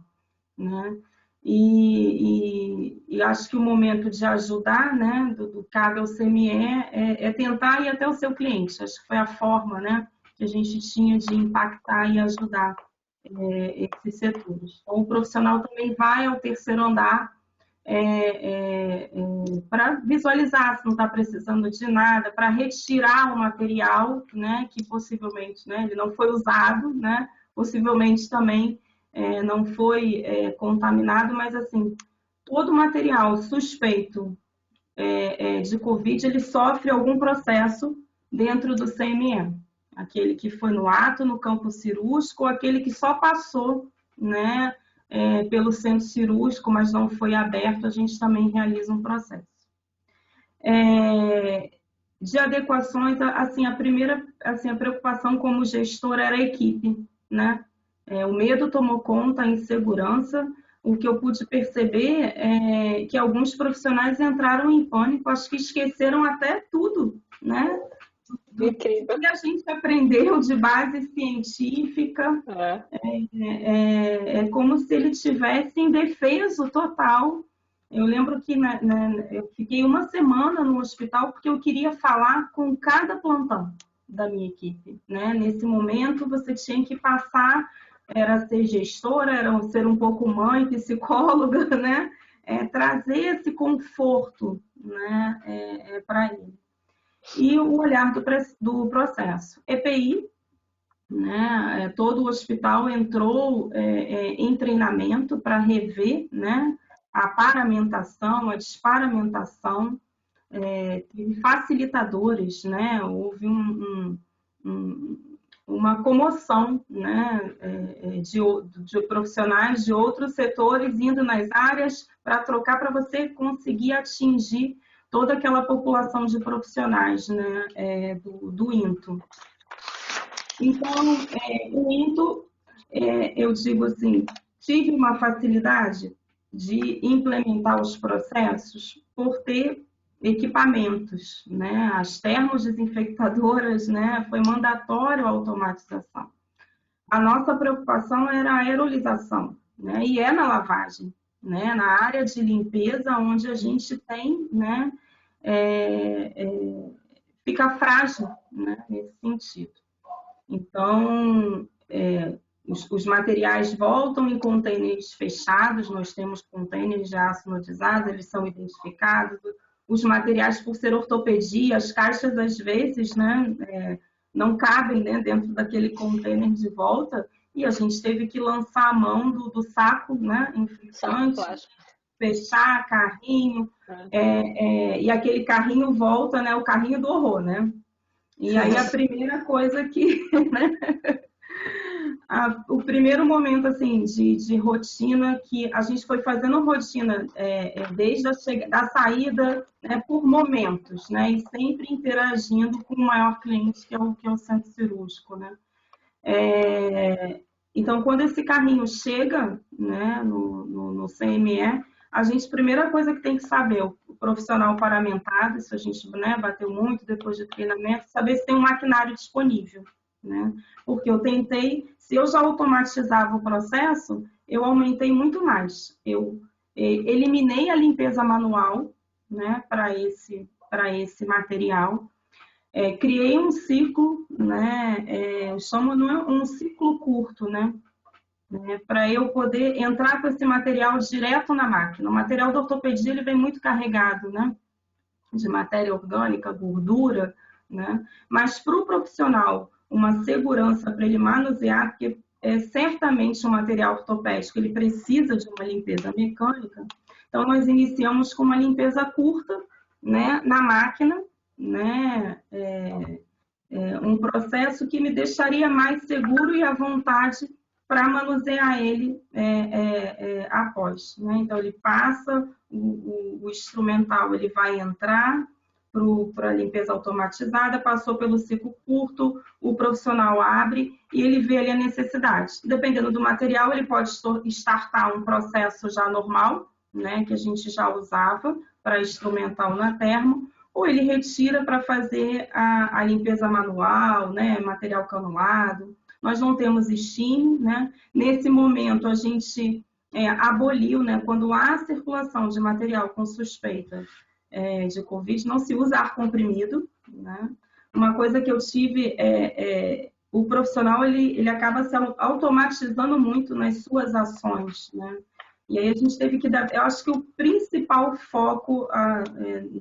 Speaker 4: né? E acho que o momento de ajudar, né, do CAB ao CME é tentar ir até o seu cliente. Acho que foi a forma, né, que a gente tinha de impactar e ajudar esses setores. Então, o profissional também vai ao 3º andar para visualizar se não está precisando de nada, para retirar o material, né, que possivelmente, né, ele não foi usado, né, possivelmente também não foi contaminado, mas assim, todo material suspeito de Covid, ele sofre algum processo dentro do CME. Aquele que foi no ato, no campo cirúrgico, ou aquele que só passou, né, pelo centro cirúrgico, mas não foi aberto, a gente também realiza um processo. De adequações, assim, a primeira, assim, a preocupação como gestora era a equipe, né? O medo tomou conta, a insegurança. O que eu pude perceber é que alguns profissionais entraram em pânico, acho que esqueceram até tudo, né?
Speaker 5: Incrível.
Speaker 4: O que a gente aprendeu de base científica é como se ele tivesse indefeso total. Eu lembro que eu fiquei uma semana no hospital porque eu queria falar com cada plantão da minha equipe, né? Nesse momento você tinha que passar, era ser gestora, era ser um pouco mãe, psicóloga, né? Trazer esse conforto, né, para ele. E o olhar do processo. EPI, né, todo o hospital entrou em treinamento para rever, né, a paramentação, a desparamentação, teve facilitadores, né, houve uma comoção, né, de profissionais de outros setores indo nas áreas para trocar, para você conseguir atingir toda aquela população de profissionais, né, do INTO. Então, o INTO eu digo assim, tive uma facilidade de implementar os processos por ter equipamentos, né? As termodesinfectadoras, né? Foi mandatório a automatização. A nossa preocupação era a aerolização, né? E é na lavagem, né? Na área de limpeza, onde a gente tem, né? Fica frágil, né? Nesse sentido. Então, os materiais voltam em contêineres fechados, nós temos contêineres de aço anodizado, eles são identificados. Os materiais, por ser ortopedia, as caixas, às vezes, né, não cabem, né, dentro daquele contêiner de volta, e a gente teve que lançar a mão do saco, né, infiltrante, fechar carrinho, e aquele carrinho volta, né, o carrinho do horror, né? E aí a primeira coisa que... Né, o primeiro momento assim de rotina que a gente foi fazendo rotina desde da saída, né, por momentos, né, e sempre interagindo com o maior cliente que é o centro cirúrgico, né. Então, quando esse carrinho chega, né, no CME, a primeira coisa que tem que saber, o profissional paramentado, isso a gente, né, bateu muito depois de treinamento, saber se tem um maquinário disponível, né? Porque eu tentei, se eu já automatizava o processo, eu aumentei muito mais. Eu eliminei a limpeza manual, né, para esse material, criei um ciclo, né, eu chamo um ciclo curto, né, para eu poder entrar com esse material direto na máquina. O material da ortopedia ele vem muito carregado, né, de matéria orgânica, gordura, né, mas para o profissional uma segurança para ele manusear, porque certamente o material ortopédico ele precisa de uma limpeza mecânica. Então, nós iniciamos com uma limpeza curta, né, na máquina, né, um processo que me deixaria mais seguro e à vontade para manusear ele após, né? Então, ele passa, o instrumental ele vai entrar para a limpeza automatizada, passou pelo ciclo curto, o profissional abre e ele vê ali a necessidade. Dependendo do material, ele pode startar um processo já normal, né, que a gente já usava para instrumental na termo, ou ele retira para fazer a limpeza manual, né, material canulado. Nós não temos steam, né? Nesse momento a gente aboliu, né, quando há circulação de material com suspeita de Covid, não se usa ar comprimido, né? Uma coisa que eu tive o profissional ele acaba se automatizando muito nas suas ações, né? E aí a gente teve que dar, eu acho que o principal foco,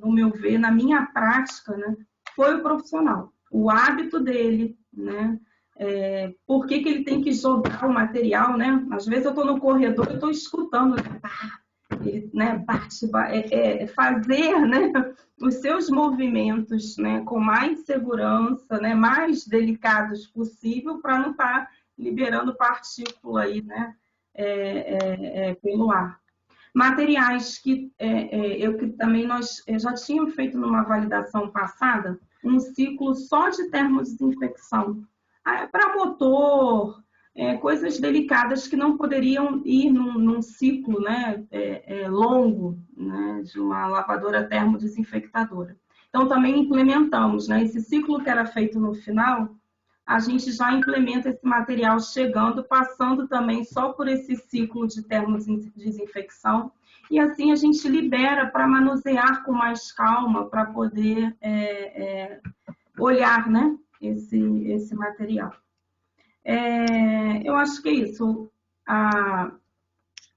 Speaker 4: no meu ver, na minha prática, né, foi o profissional, o hábito dele, né? Por que ele tem que jogar o material, né? Às vezes eu estou no corredor e estou escutando, ele, né, fazer, né, os seus movimentos, né, com mais segurança, né, mais delicados possível para não estar liberando partícula aí, né, pelo ar. Materiais que eu já tinha feito numa validação passada um ciclo só de termodesinfecção para motor, coisas delicadas que não poderiam ir num ciclo, né, longo, né, de uma lavadora termodesinfectadora. Então, também implementamos, né, esse ciclo que era feito no final, a gente já implementa esse material chegando, passando também só por esse ciclo de termodesinfecção, e assim a gente libera para manusear com mais calma, para poder olhar, né, esse material. Eu acho que é isso. A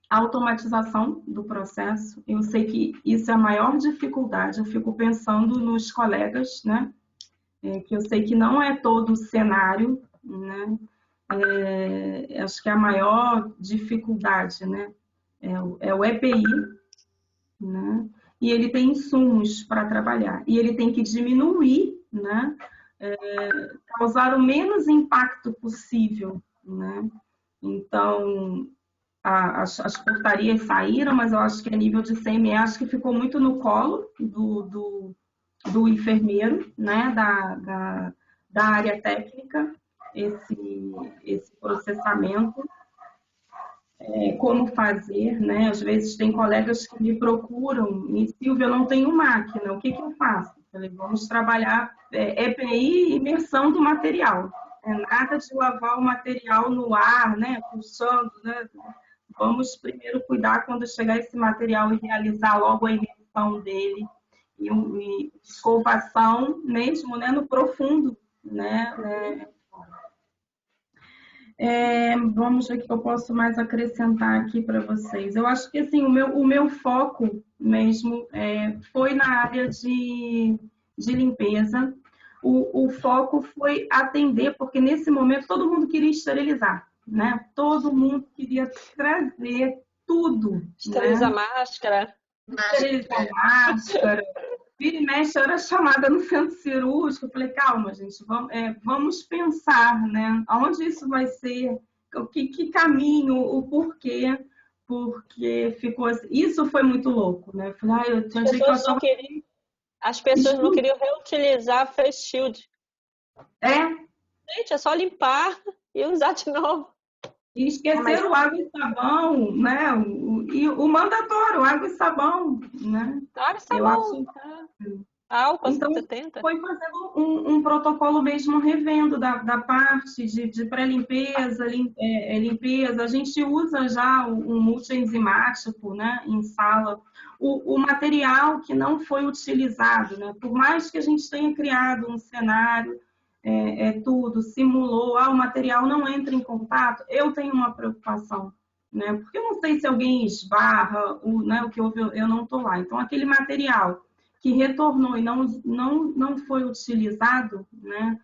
Speaker 4: automatização do processo, eu sei que isso é a maior dificuldade, eu fico pensando nos colegas, né? Que eu sei que não é todo o cenário, né? Acho que a maior dificuldade, né? É o EPI, né? E ele tem insumos para trabalhar, e ele tem que diminuir, né? Causar o menos impacto possível, né? Então, as portarias saíram, mas eu acho que a nível de CME, acho que ficou muito no colo do enfermeiro, né? Da área técnica, esse processamento, como fazer, né? Às vezes tem colegas que me procuram e, Silvia, eu não tenho máquina, o que eu faço? Eu falei, vamos trabalhar EPI, imersão do material. Nada de lavar o material no ar, né? Pulsando, né? Vamos primeiro cuidar quando chegar esse material e realizar logo a imersão dele e escovação mesmo, né? No profundo, né? Vamos ver o que eu posso mais acrescentar aqui para vocês. Eu acho que assim, o meu foco mesmo foi na área de limpeza. O foco foi atender, porque nesse momento todo mundo queria esterilizar, né? Todo mundo queria trazer tudo.
Speaker 5: Esterilizar
Speaker 4: né?
Speaker 5: máscara.
Speaker 4: Esterilizar máscara. Vira e mexe, eu era chamada no centro cirúrgico. Eu falei, calma, gente, vamos pensar, né? Aonde isso vai ser, que caminho, o porquê, porque ficou assim. Isso foi muito louco, né? Eu falei, eu tinha que achar...
Speaker 5: As pessoas não queriam reutilizar a face shield. Gente, é só limpar e usar de novo.
Speaker 4: E esqueceram água e sabão, né? O mandatório, água e sabão, né?
Speaker 5: Água e sabão. Álcool
Speaker 4: então,
Speaker 5: 70.
Speaker 4: Foi fazendo um protocolo mesmo revendo da parte de pré-limpeza, limpeza. A gente usa já um multienzimático, né, em sala. O material que não foi utilizado, né, por mais que a gente tenha criado um cenário, tudo, simulou, o material não entra em contato, eu tenho uma preocupação, né, porque eu não sei se alguém esbarra, né, o que houve, eu não estou lá. Então, aquele material que retornou e não foi utilizado, né?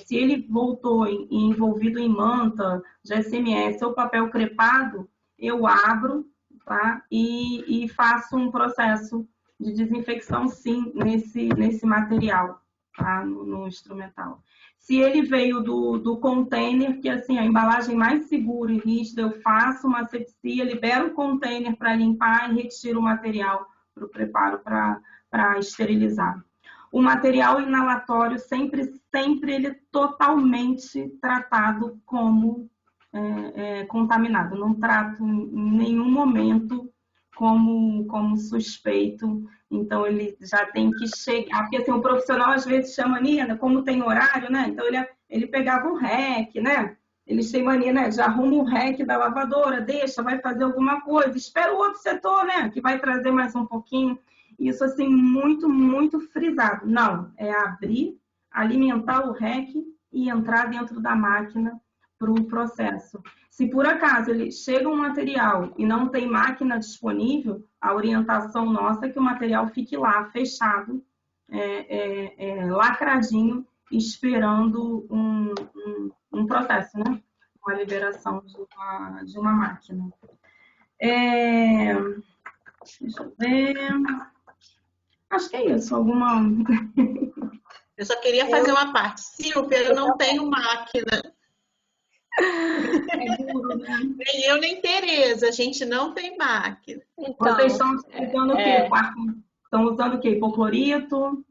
Speaker 4: Se ele voltou envolvido em manta, de SMS ou papel crepado, eu abro, tá? E faço um processo de desinfecção, sim, nesse material, tá? No instrumental. Se ele veio do container, que assim, a embalagem mais segura e rígida, eu faço uma asepsia, libero o container para limpar e retiro o material para o preparo para esterilizar. O material inalatório sempre ele é totalmente tratado como contaminado. Não trato em nenhum momento como suspeito. Então, ele já tem que chegar. Porque assim, o profissional às vezes chama, Nina, como tem horário, né? Então, ele pegava um REC, né? Eles têm mania, né? Já arruma um REC da lavadora, deixa, vai fazer alguma coisa, espera o outro setor, né? Que vai trazer mais um pouquinho. Isso, assim, muito, muito frisado. Não, é abrir, alimentar o REC e entrar dentro da máquina para o processo. Se por acaso ele chega um material e não tem máquina disponível, a orientação nossa é que o material fique lá, fechado, lacradinho, esperando um processo, né? Uma liberação de uma máquina. Deixa eu ver... Acho que é isso, alguma...
Speaker 1: Eu só queria fazer uma parte. Silvia, eu não tenho máquina.
Speaker 4: É duro, né?
Speaker 1: Nem eu, nem Tereza. A gente não tem máquina.
Speaker 4: Então, vocês estão utilizando o quê? Estão usando o quê? Hipoclorito?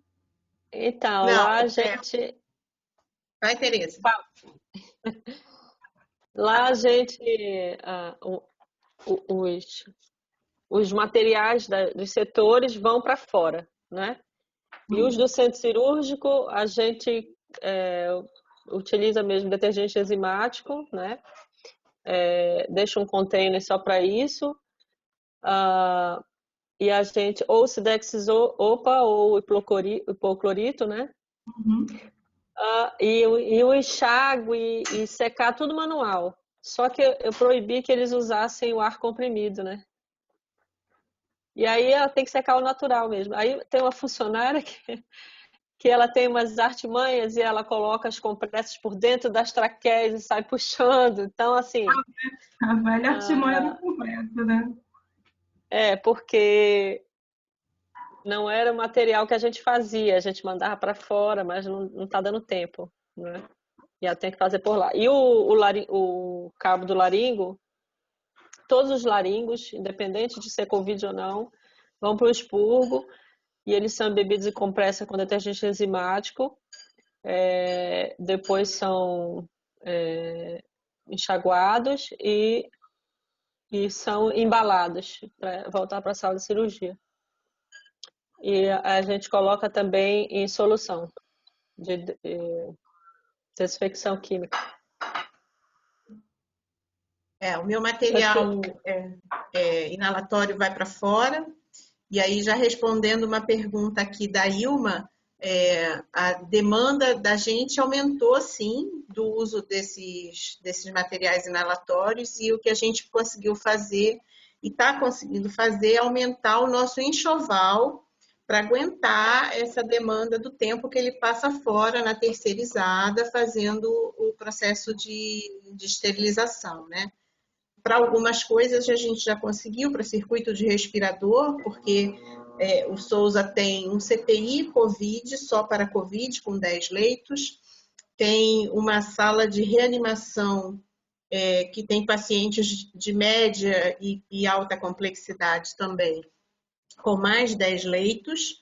Speaker 5: Então, não, lá a gente...
Speaker 1: Vai, Tereza.
Speaker 5: Lá a gente... os materiais dos setores vão para fora, né? E os do centro cirúrgico, a gente utiliza mesmo detergente enzimático, né? Deixa um container só para isso. E a gente, ou Sidexis-OPA ou hipoclorito, né?
Speaker 4: Uhum.
Speaker 5: E o enxágue e secar tudo manual. Só que eu proibi que eles usassem o ar comprimido, né? E aí ela tem que secar o natural mesmo. Aí tem uma funcionária que ela tem umas artimanhas e ela coloca as compressas por dentro das traqueias e sai puxando. Então, assim...
Speaker 4: A velha artimanha do compresso, né?
Speaker 5: Porque não era o material que a gente fazia. A gente mandava para fora, mas não está dando tempo, né? E ela tem que fazer por lá. E o cabo do laringo... Todos os laringos, independente de ser Covid ou não, vão para o expurgo e eles são embebidos em compressa com detergente enzimático. Depois são enxaguados e são embalados para voltar para a sala de cirurgia. E a gente coloca também em solução de desinfecção química.
Speaker 1: O meu material inalatório vai para fora. E aí, já respondendo uma pergunta aqui da Ilma, a demanda da gente aumentou, sim, do uso desses materiais inalatórios, e o que a gente conseguiu fazer e está conseguindo fazer é aumentar o nosso enxoval para aguentar essa demanda do tempo que ele passa fora na terceirizada, fazendo o processo de esterilização, né? Para algumas coisas a gente já conseguiu, para circuito de respirador, porque o Souza tem um CTI Covid, só para Covid, com 10 leitos, tem uma sala de reanimação que tem pacientes de média e alta complexidade também, com mais 10 leitos,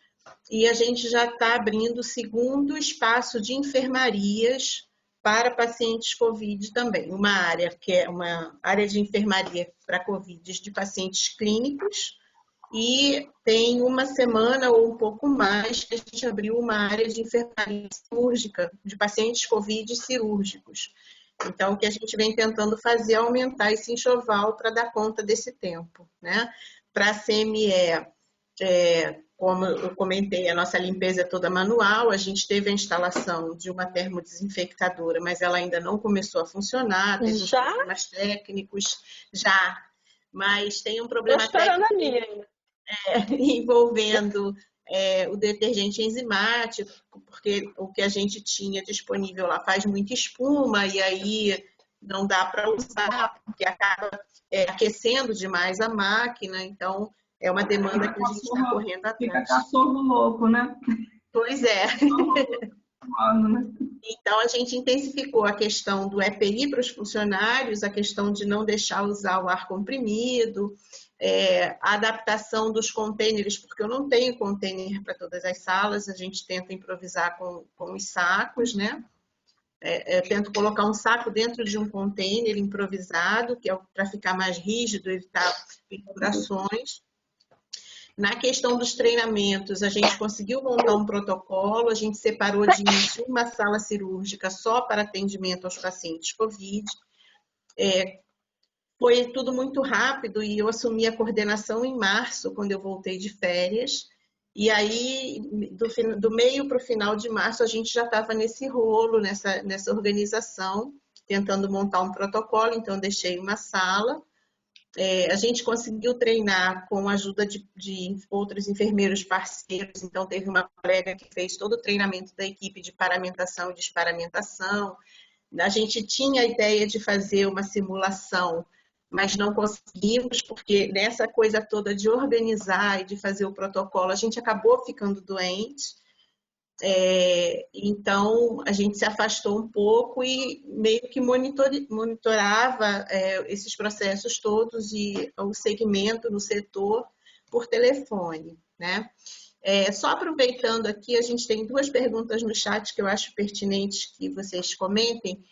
Speaker 1: e a gente já está abrindo o segundo espaço de enfermarias para pacientes Covid também. Uma área que é uma área de enfermaria para Covid de pacientes clínicos, e tem uma semana ou um pouco mais que a gente abriu uma área de enfermaria cirúrgica de pacientes Covid cirúrgicos. Então, o que a gente vem tentando fazer é aumentar esse enxoval para dar conta desse tempo, né? Para a CME, como eu comentei, a nossa limpeza é toda manual, a gente teve a instalação de uma termodesinfectadora, mas ela ainda não começou a funcionar, teve uns problemas técnicos, mas tem um problema técnico envolvendo o detergente enzimático, porque o que a gente tinha disponível lá faz muita espuma, e aí não dá para usar, porque acaba aquecendo demais a máquina, então é uma demanda que a gente está correndo atrás.
Speaker 4: Fica cachorro louco, né?
Speaker 1: Pois é. Então, a gente intensificou a questão do EPI para os funcionários, a questão de não deixar usar o ar comprimido, a adaptação dos contêineres, porque eu não tenho container para todas as salas, a gente tenta improvisar com os sacos, né? Eu tento colocar um saco dentro de um container improvisado, que é para ficar mais rígido, evitar perfurações. Na questão dos treinamentos, a gente conseguiu montar um protocolo, a gente separou de início uma sala cirúrgica só para atendimento aos pacientes Covid. Foi tudo muito rápido e eu assumi a coordenação em março, quando eu voltei de férias. E aí, do meio para o final de março, a gente já estava nesse rolo, nessa organização, tentando montar um protocolo, então deixei uma sala. A gente conseguiu treinar com a ajuda de outros enfermeiros parceiros, então teve uma colega que fez todo o treinamento da equipe de paramentação e desparamentação. A gente tinha a ideia de fazer uma simulação, mas não conseguimos, porque nessa coisa toda de organizar e de fazer o protocolo, a gente acabou ficando doente. Então, a gente se afastou um pouco e meio que monitorava esses processos todos e o segmento no setor por telefone, né? Só aproveitando aqui, a gente tem duas perguntas no chat que eu acho pertinentes que vocês comentem.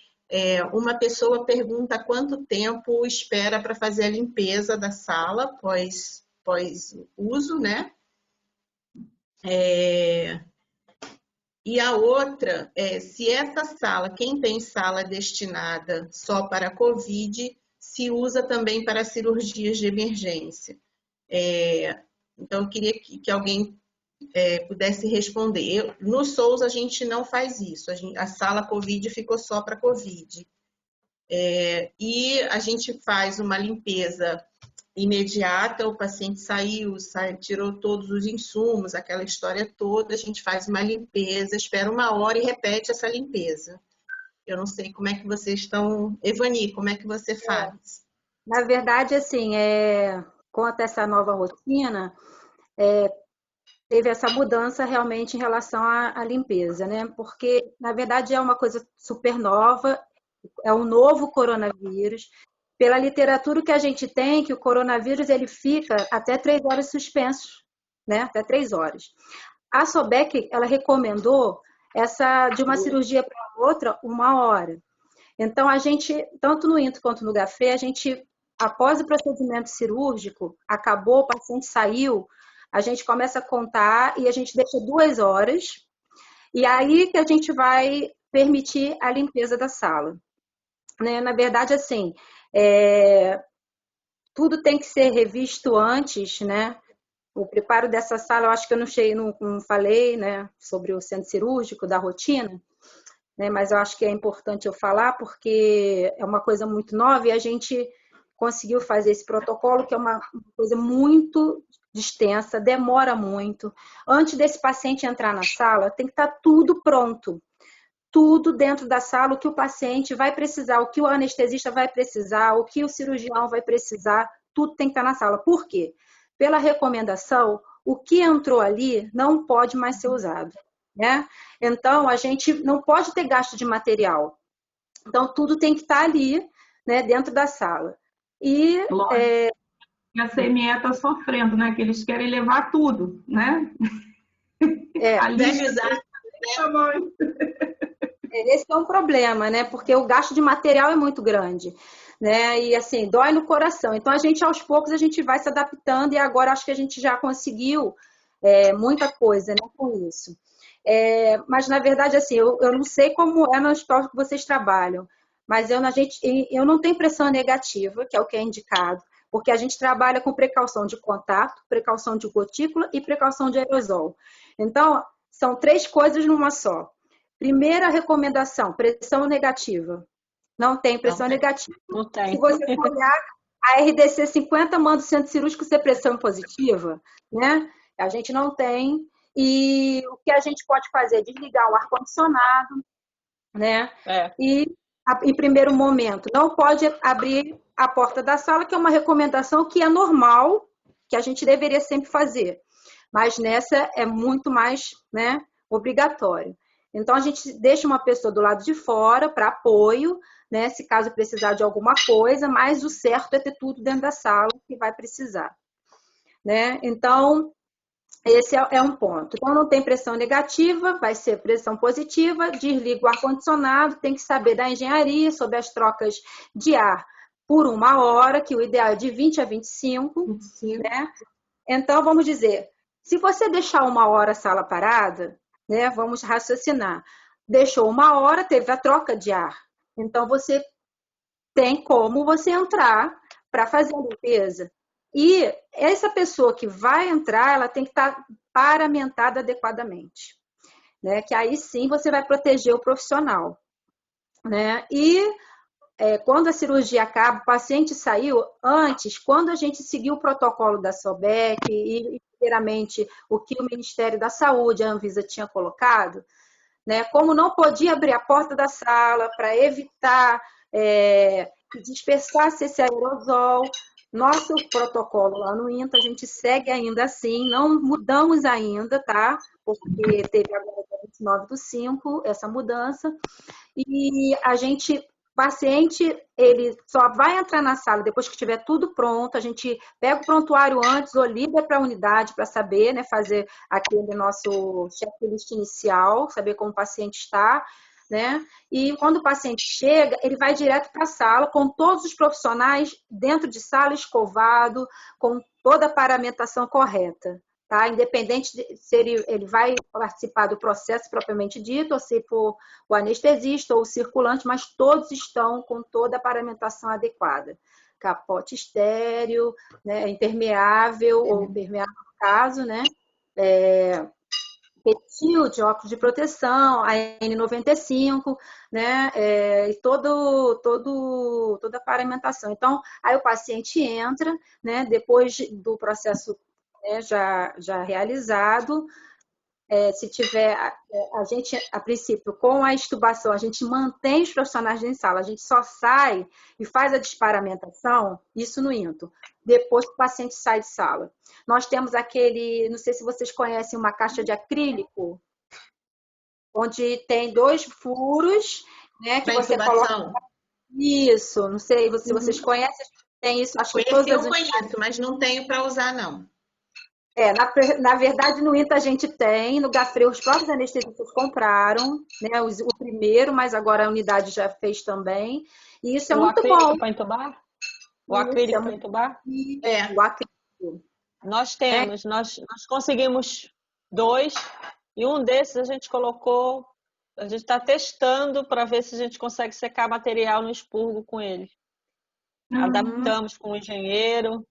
Speaker 1: Uma pessoa pergunta quanto tempo espera para fazer a limpeza da sala pós-uso, né? E a outra se essa sala, quem tem sala destinada só para Covid, se usa também para cirurgias de emergência. Então, eu queria que alguém pudesse responder. No Souza, a gente não faz isso. A sala Covid ficou só para Covid. E a gente faz uma limpeza imediata, o paciente saiu, tirou todos os insumos, aquela história toda, a gente faz uma limpeza, espera 1 hora e repete essa limpeza. Eu não sei como é que vocês estão... Evani, como é que você faz?
Speaker 6: Na verdade, assim, quanto a essa nova rotina, teve essa mudança realmente em relação à limpeza, né? Porque, na verdade, é uma coisa super nova, é um novo coronavírus. Pela literatura que a gente tem, que o coronavírus ele fica até 3 horas suspenso, né? Até 3 horas. A Sobec, ela recomendou essa de uma cirurgia para outra 1 hora. Então, a gente, tanto no INTO quanto no GAFRE, a gente, após o procedimento cirúrgico, acabou, o paciente saiu, a gente começa a contar e a gente deixa 2 horas, e aí que a gente vai permitir a limpeza da sala. Né? Na verdade, assim, tudo tem que ser revisto antes, né? O preparo dessa sala, eu acho que eu não falei, né, sobre o centro cirúrgico, da rotina, né, mas eu acho que é importante eu falar porque é uma coisa muito nova e a gente conseguiu fazer esse protocolo, que é uma coisa muito extensa, demora muito. Antes desse paciente entrar na sala, tem que estar tudo pronto. Tudo dentro da sala, o que o paciente vai precisar, o que o anestesista vai precisar, o que o cirurgião vai precisar, tudo tem que estar na sala. Por quê? Pela recomendação, o que entrou ali não pode mais ser usado, né? Então, a gente não pode ter gasto de material. Então, tudo tem que estar ali, né, dentro da sala. E
Speaker 4: a CME está sofrendo, né? Que eles querem levar tudo, né? A lista
Speaker 6: esse é um problema, né? Porque o gasto de material é muito grande, né? E assim, dói no coração. Então, a gente, aos poucos, a gente vai se adaptando e agora acho que a gente já conseguiu muita coisa, né, com isso. Mas, na verdade, assim, eu não sei como é no hospital que vocês trabalham, mas eu não tenho pressão negativa, que é o que é indicado, porque a gente trabalha com precaução de contato, precaução de gotícula e precaução de aerosol. Então, são 3 coisas numa só. Primeira recomendação, pressão negativa. Não tem pressão negativa.
Speaker 5: Não tem.
Speaker 6: Se você for olhar, a RDC 50 manda o centro cirúrgico ser pressão positiva, né? A gente não tem. E o que a gente pode fazer é desligar o ar-condicionado, né? E, em primeiro momento, não pode abrir a porta da sala, que é uma recomendação que é normal, que a gente deveria sempre fazer. Mas nessa é muito mais, né, obrigatório. Então, a gente deixa uma pessoa do lado de fora para apoio, né, se caso precisar de alguma coisa, mas o certo é ter tudo dentro da sala que vai precisar, né? Então, esse é um ponto. Então, não tem pressão negativa, vai ser pressão positiva, desliga o ar-condicionado, tem que saber da engenharia sobre as trocas de ar por 1 hora, que o ideal é de 20 a 25, né? Então, vamos dizer, se você deixar 1 hora a sala parada, né, vamos raciocinar. Deixou 1 hora, teve a troca de ar. Então, você tem como você entrar para fazer a limpeza. E essa pessoa que vai entrar, ela tem que estar paramentada adequadamente, né? Que aí sim você vai proteger o profissional, né? E quando a cirurgia acaba, o paciente saiu antes, quando a gente seguiu o protocolo da SOBEC e, primeiramente, o que o Ministério da Saúde, a Anvisa, tinha colocado, né? Como não podia abrir a porta da sala para evitar que dispersasse esse aerosol, nosso protocolo lá no INTA, a gente segue ainda assim, não mudamos ainda, tá? Porque teve agora, 29/5, essa mudança, e a gente... O paciente, ele só vai entrar na sala depois que tiver tudo pronto, a gente pega o prontuário antes ou liga para a unidade para saber, né, fazer aquele nosso checklist inicial, saber como o paciente está, né? E quando o paciente chega, ele vai direto para a sala com todos os profissionais dentro de sala, escovado, com toda a paramentação correta. Tá? Independente de se ele vai participar do processo propriamente dito, ou se for o anestesista ou o circulante, mas todos estão com toda a paramentação adequada. Capote estéreo, né, impermeável ou permeável no caso, né? Petil de óculos de proteção, a N95, né? E toda a paramentação. Então, aí o paciente entra, né? Depois do processo já realizado, se tiver, a gente, a princípio, com a extubação, a gente mantém os profissionais em sala, a gente só sai e faz a desparamentação, isso no INTO, depois que o paciente sai de sala. Nós temos aquele, não sei se vocês conhecem, uma caixa de acrílico, onde tem 2 furos, né, que você coloca... Isso, não sei se vocês conhecem, tem isso, acho que todas as...
Speaker 1: Eu conheço, mas não tenho para usar, não.
Speaker 6: Na verdade, no INTA a gente tem, no Gafre os próprios anestesistas compraram, né, o primeiro, mas agora a unidade já fez também. E isso é muito bom.
Speaker 5: Para entubar? O
Speaker 6: Isso
Speaker 5: acrílico
Speaker 6: é
Speaker 5: para entubar?
Speaker 6: O acrílico.
Speaker 5: Nós temos, nós conseguimos 2, e um desses a gente colocou, a gente está testando para ver se a gente consegue secar material no expurgo com ele. Adaptamos com o engenheiro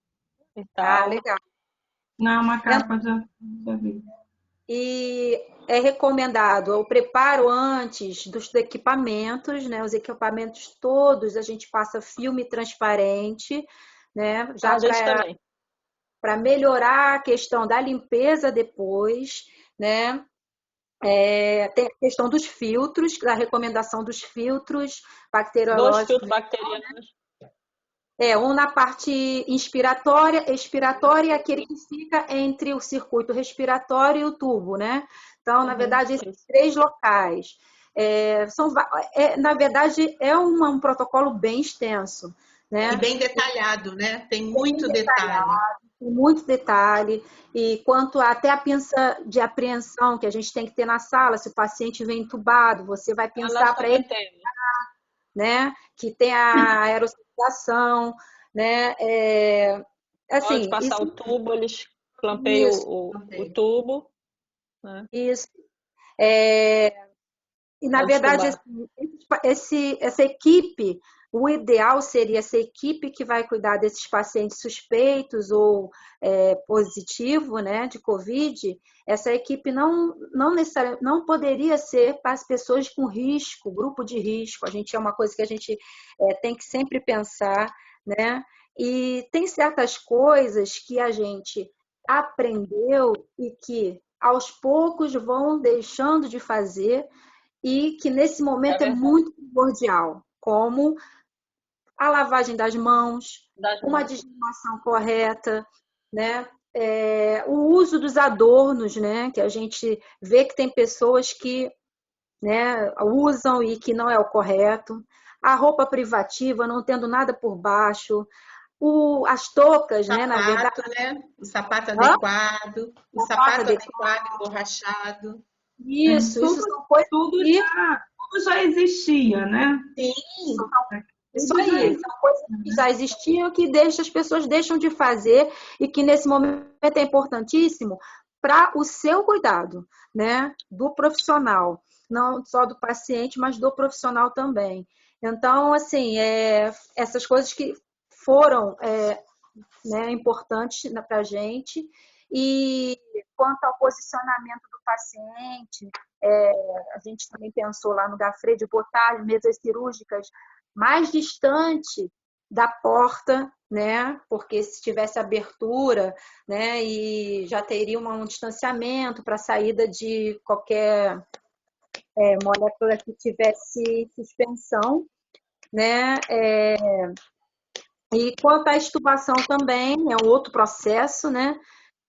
Speaker 5: e tal.
Speaker 6: Legal.
Speaker 4: Não, uma capa já vi.
Speaker 6: E é recomendado o preparo antes dos equipamentos, né? Os equipamentos todos a gente passa filme transparente, né? Já para melhorar a questão da limpeza depois, né? Tem a questão dos filtros, da recomendação dos filtros bacteriológicos.
Speaker 5: 2 filtros bacterianos.
Speaker 6: Um na parte expiratória e aquele que fica entre o circuito respiratório e o tubo, né? Então, na verdade, esses 3 locais. Na verdade, é um protocolo bem extenso, né?
Speaker 1: E bem detalhado, né? Tem muito detalhe.
Speaker 6: Tem muito detalhe. E quanto até a pinça de apreensão que a gente tem que ter na sala, se o paciente vem entubado, você vai pensar para ele, né? Que tem a aerosolização, né?
Speaker 5: Pode passar o tubo, eles clampeiam o tubo. Né?
Speaker 6: Isso. E, na verdade, essa equipe, o ideal seria essa equipe que vai cuidar desses pacientes suspeitos ou positivos, né, de Covid. Essa equipe não necessariamente não poderia ser para as pessoas com risco, grupo de risco. É uma coisa que a gente tem que sempre pensar, né? E tem certas coisas que a gente aprendeu e que aos poucos vão deixando de fazer e que nesse momento é muito primordial, como a lavagem das mãos, uma designação correta, né? O uso dos adornos, né? Que a gente vê que tem pessoas que, né, usam e que não é o correto, a roupa privativa, não tendo nada por baixo, as toucas,
Speaker 1: sapato,
Speaker 6: né? Na verdade,
Speaker 1: né? O sapato adequado, emborrachado.
Speaker 6: Isso são coisas
Speaker 4: tudo já existia, né?
Speaker 1: Sim.
Speaker 6: Isso aí, são coisas que já existiam que as pessoas deixam de fazer e que nesse momento é importantíssimo para o seu cuidado, né? Do profissional, não só do paciente, mas do profissional também. Então, assim, essas coisas que foram né, importantes para a gente. E quanto ao posicionamento do paciente, a gente também pensou lá no Gafre de botar mesas cirúrgicas mais distante da porta, né? Porque se tivesse abertura, né, e já teria um distanciamento para a saída de qualquer molécula que tivesse suspensão, né? E quanto à extubação também, é um outro processo, né?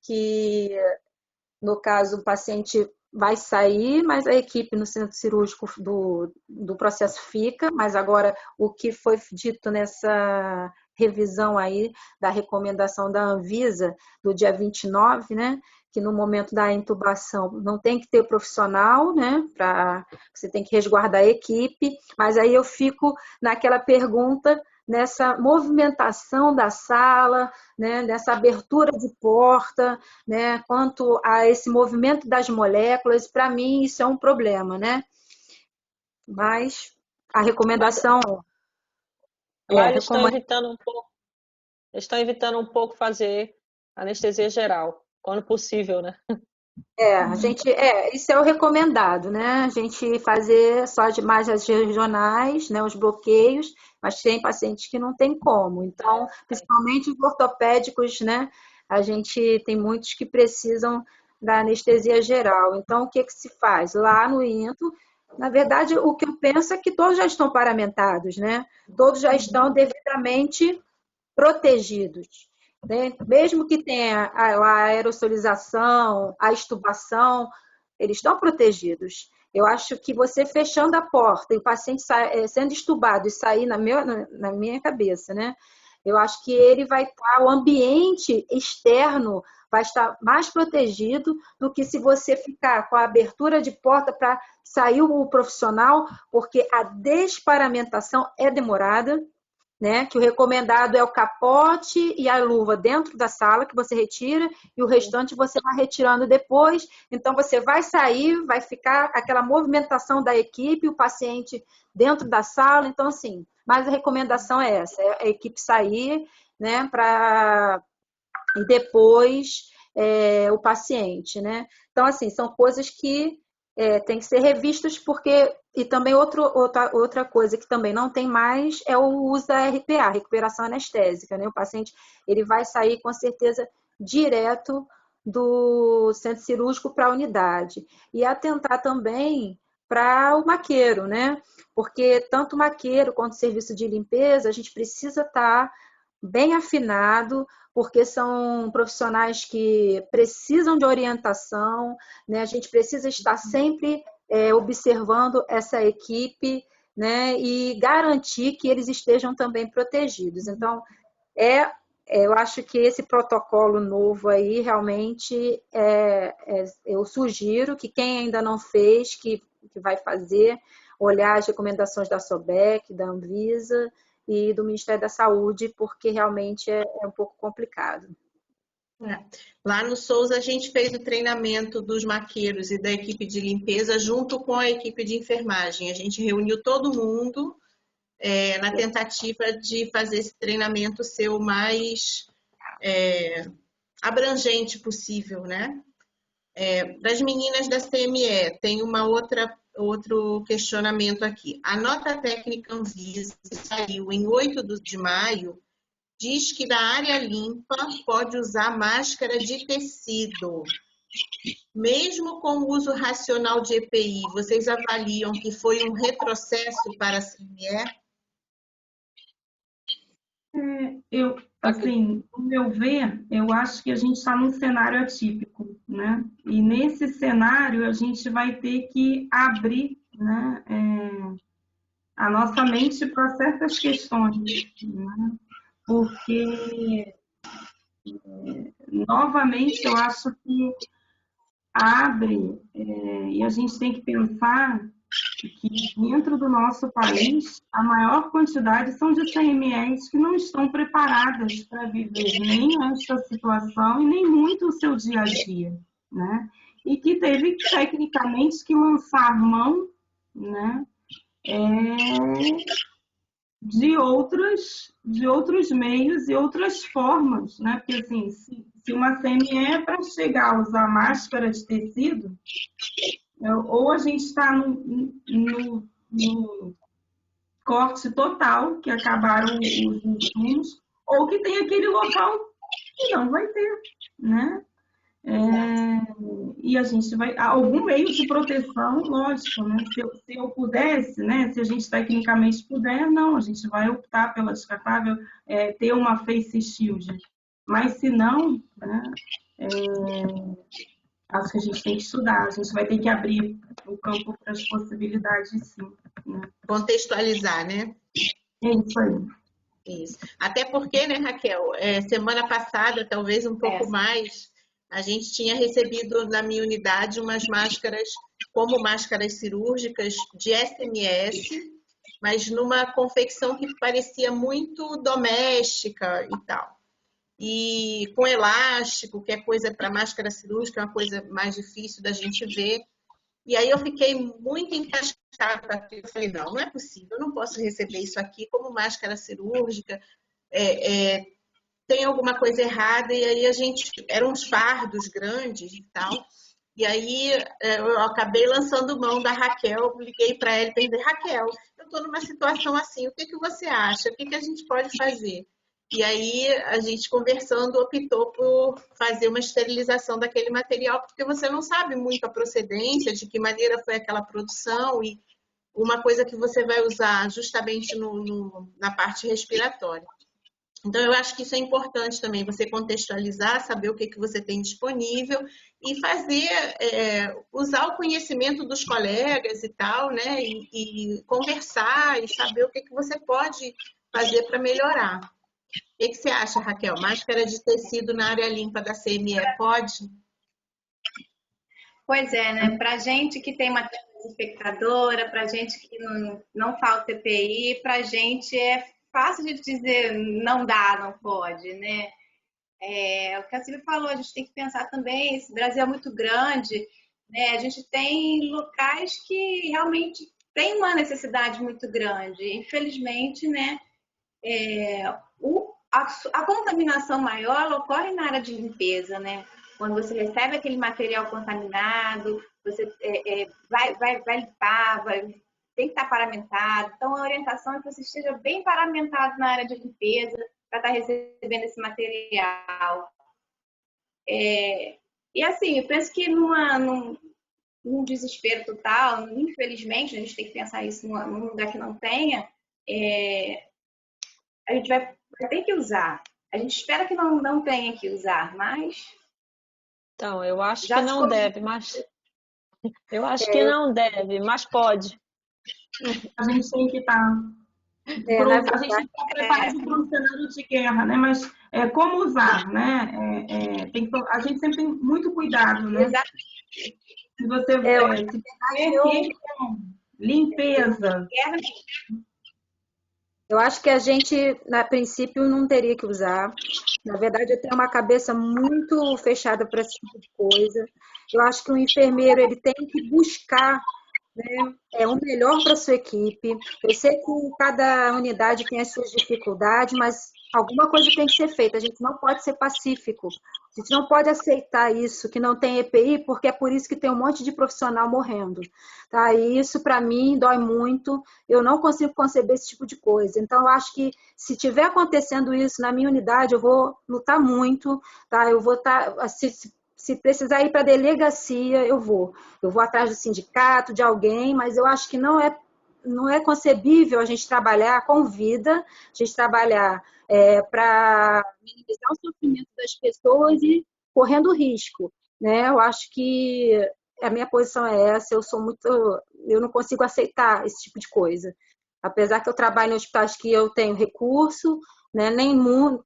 Speaker 6: Que, no caso, o paciente vai sair, mas a equipe no centro cirúrgico do processo fica. Mas agora, o que foi dito nessa revisão aí da recomendação da Anvisa, do dia 29, né? Que no momento da intubação não tem que ter profissional, né? Você tem que resguardar a equipe. Mas aí eu fico naquela pergunta, nessa movimentação da sala, né, nessa abertura de porta, né, quanto a esse movimento das moléculas, para mim isso é um problema, né? Mas a recomendação
Speaker 5: lá eles estão evitando um pouco fazer anestesia geral, quando possível, né?
Speaker 6: Isso é o recomendado, né? A gente fazer só mais as regionais, né? Os bloqueios, mas tem pacientes que não tem como. Então, principalmente os ortopédicos, né? A gente tem muitos que precisam da anestesia geral. Então, o que se faz? Lá no INTO, na verdade, o que eu penso é que todos já estão paramentados, né? Todos já estão devidamente protegidos. Mesmo que tenha a aerosolização, a extubação, eles estão protegidos. Eu acho que você fechando a porta e o paciente sendo extubado e sair na minha cabeça, né? Eu acho que ele vai estar, o ambiente externo vai estar mais protegido do que se você ficar com a abertura de porta para sair o profissional, porque a desparamentação é demorada, né? Que o recomendado é o capote e a luva dentro da sala, que você retira, e o restante você vai retirando depois. Então, você vai sair, vai ficar aquela movimentação da equipe, o paciente dentro da sala. Então, assim, mas a recomendação é essa, é a equipe sair, né? E depois o paciente, né? Então, assim, são coisas que tem que ser revistas, porque... E também outra coisa que também não tem mais é o uso da RPA, recuperação anestésica, né? O paciente ele vai sair com certeza direto do centro cirúrgico para a unidade. E atentar também para o maqueiro, né? Porque tanto o maqueiro quanto o serviço de limpeza, a gente precisa estar bem afinado, porque são profissionais que precisam de orientação, né? A gente precisa estar sempre observando essa equipe, né? E garantir que eles estejam também protegidos. Então, eu acho que esse protocolo novo aí, realmente, eu sugiro que quem ainda não fez, que vai fazer, olhar as recomendações da SOBEC, da Anvisa e do Ministério da Saúde, porque realmente é um pouco complicado.
Speaker 1: Lá no Souza, a gente fez o treinamento dos maqueiros e da equipe de limpeza junto com a equipe de enfermagem. A gente reuniu todo mundo na tentativa de fazer esse treinamento ser o mais abrangente possível, né? Para as meninas da CME, tem outro questionamento aqui. A nota técnica Anvisa saiu em 8 de maio, diz que na área limpa pode usar máscara de tecido. Mesmo com o uso racional de EPI, vocês avaliam que foi um retrocesso para a CME?
Speaker 4: Assim, no meu ver, eu acho que a gente está num cenário atípico, né? E nesse cenário a gente vai ter que abrir, né, a nossa mente para certas questões, né? Porque, novamente, eu acho que abre, e a gente tem que pensar que dentro do nosso país, a maior quantidade são de CMEs que não estão preparadas para viver nem esta situação e nem muito o seu dia a dia, né? E que teve, tecnicamente, que lançar mão, né, de outros meios e outras formas, né? Porque, assim, se uma CME é para chegar a usar máscara de tecido, ou a gente está no corte total, que acabaram os insumos, ou que tem aquele local que não vai ter, né? E a gente vai... Algum meio de proteção, lógico, né? Se eu pudesse, né? Se a gente tecnicamente puder, não, a gente vai optar pela descartável, ter uma face shield. Mas se não, né? Acho que a gente tem que estudar, a gente vai ter que abrir o campo para as possibilidades, sim. Né?
Speaker 1: Contextualizar, né?
Speaker 4: É isso aí.
Speaker 1: Isso. Até porque, né, Raquel, semana passada, talvez um pouco mais, a gente tinha recebido na minha unidade umas máscaras, como máscaras cirúrgicas de SMS, mas numa confecção que parecia muito doméstica e tal. E com elástico, que é coisa para máscara cirúrgica, é uma coisa mais difícil da gente ver. E aí eu fiquei muito encascada. Eu falei, não é possível, eu não posso receber isso aqui como máscara cirúrgica. Tem alguma coisa errada. E aí eram uns fardos grandes e tal. E aí eu acabei lançando mão da Raquel, liguei para ela e perguntei, Raquel, eu estou numa situação assim, o que você acha? O que a gente pode fazer? E aí, a gente conversando, optou por fazer uma esterilização daquele material, porque você não sabe muito a procedência, de que maneira foi aquela produção, e uma coisa que você vai usar justamente na parte respiratória. Então, eu acho que isso é importante também, você contextualizar, saber o que você tem disponível e fazer, usar o conhecimento dos colegas e tal, né? E conversar e saber o que você pode fazer para melhorar. que você acha, Raquel? Máscara de tecido na área limpa da CME pode?
Speaker 2: Pois é, né? Para gente que tem uma desinfectadora, para gente que não falta EPI, para gente é fácil de dizer não dá, não pode, né? O que a Silvia falou, a gente tem que pensar também, esse Brasil é muito grande, né? A gente tem locais que realmente tem uma necessidade muito grande. Infelizmente, né? A contaminação maior ocorre na área de limpeza, né? Quando você recebe aquele material contaminado, você vai limpar, tem que estar paramentado. Então, a orientação é que você esteja bem paramentado na área de limpeza para estar recebendo esse material. E assim, eu penso que num desespero total, infelizmente, a gente tem que pensar isso num lugar que não tenha, a gente vai ter que usar. A gente espera que não tenha que usar, mas...
Speaker 5: Então, eu acho que não deve, mas... Eu acho que não deve, mas pode.
Speaker 4: A gente tem que estar... a gente tem que estar preparado para um cenário de guerra, né? Mas como usar, né? A gente sempre tem muito cuidado, né?
Speaker 2: Exatamente.
Speaker 4: Se você limpeza.
Speaker 6: Eu acho que a gente, a princípio, não teria que usar. Na verdade, eu tenho uma cabeça muito fechada para esse tipo de coisa. Eu acho que o enfermeiro ele tem que buscar, né, o melhor para a sua equipe. Eu sei que cada unidade tem as suas dificuldades, mas alguma coisa tem que ser feita. A gente não pode ser pacífico. A gente não pode aceitar isso, que não tem EPI, porque é por isso que tem um monte de profissional morrendo. Tá? E isso, para mim, dói muito. Eu não consigo conceber esse tipo de coisa. Então, eu acho que se tiver acontecendo isso na minha unidade, eu vou lutar muito. Tá? Eu vou estar... Se precisar ir para a delegacia, eu vou. Eu vou atrás do sindicato, de alguém, mas eu acho que não é concebível a gente trabalhar com vida, a gente trabalhar para minimizar o sofrimento das pessoas e correndo risco, né? Eu acho que a minha posição é essa, eu não consigo aceitar esse tipo de coisa. Apesar que eu trabalho em hospitais que eu tenho recurso, né? Nem num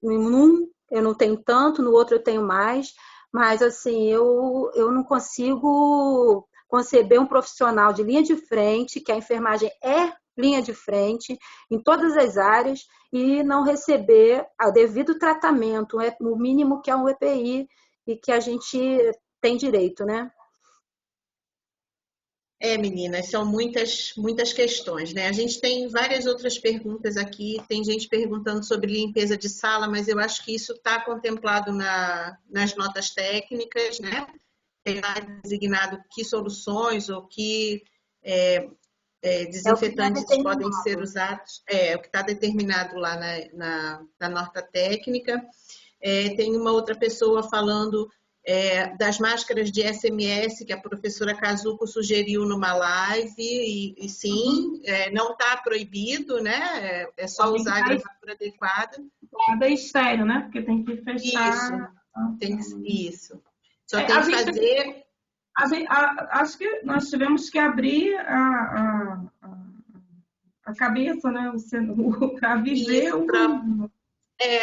Speaker 6: eu não tenho tanto, no outro eu tenho mais, mas assim, eu não consigo conceber um profissional de linha de frente, que a enfermagem é linha de frente em todas as áreas e não receber o devido tratamento, o mínimo que é um EPI e que a gente tem direito, né?
Speaker 1: Meninas, são muitas questões, né? A gente tem várias outras perguntas aqui, tem gente perguntando sobre limpeza de sala, mas eu acho que isso está contemplado nas notas técnicas, né? Tem lá designado que soluções ou que desinfetantes podem ser usados, o que está determinado lá na nota técnica. Tem uma outra pessoa falando das máscaras de SMS que a professora Kazuko sugeriu numa live, e sim, não está proibido, né? É só usar a gramatura adequada.
Speaker 4: É estéreo, né? Porque tem que fechar.
Speaker 1: Isso. Só tem que fazer...
Speaker 4: Acho que nós tivemos que abrir a cabeça, né? A viver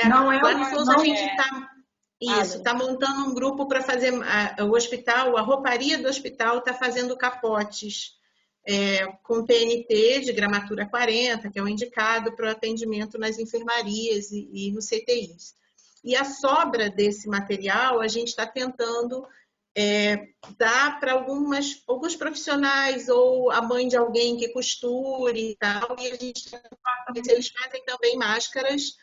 Speaker 1: não é lá no Souza a gente está montando um grupo para fazer o hospital, a rouparia do hospital está fazendo capotes com PNT de gramatura 40, que é o indicado para o atendimento nas enfermarias e no CTIs. E a sobra desse material a gente está tentando dar para alguns profissionais ou a mãe de alguém que costure e tal, e a gente eles fazem também máscaras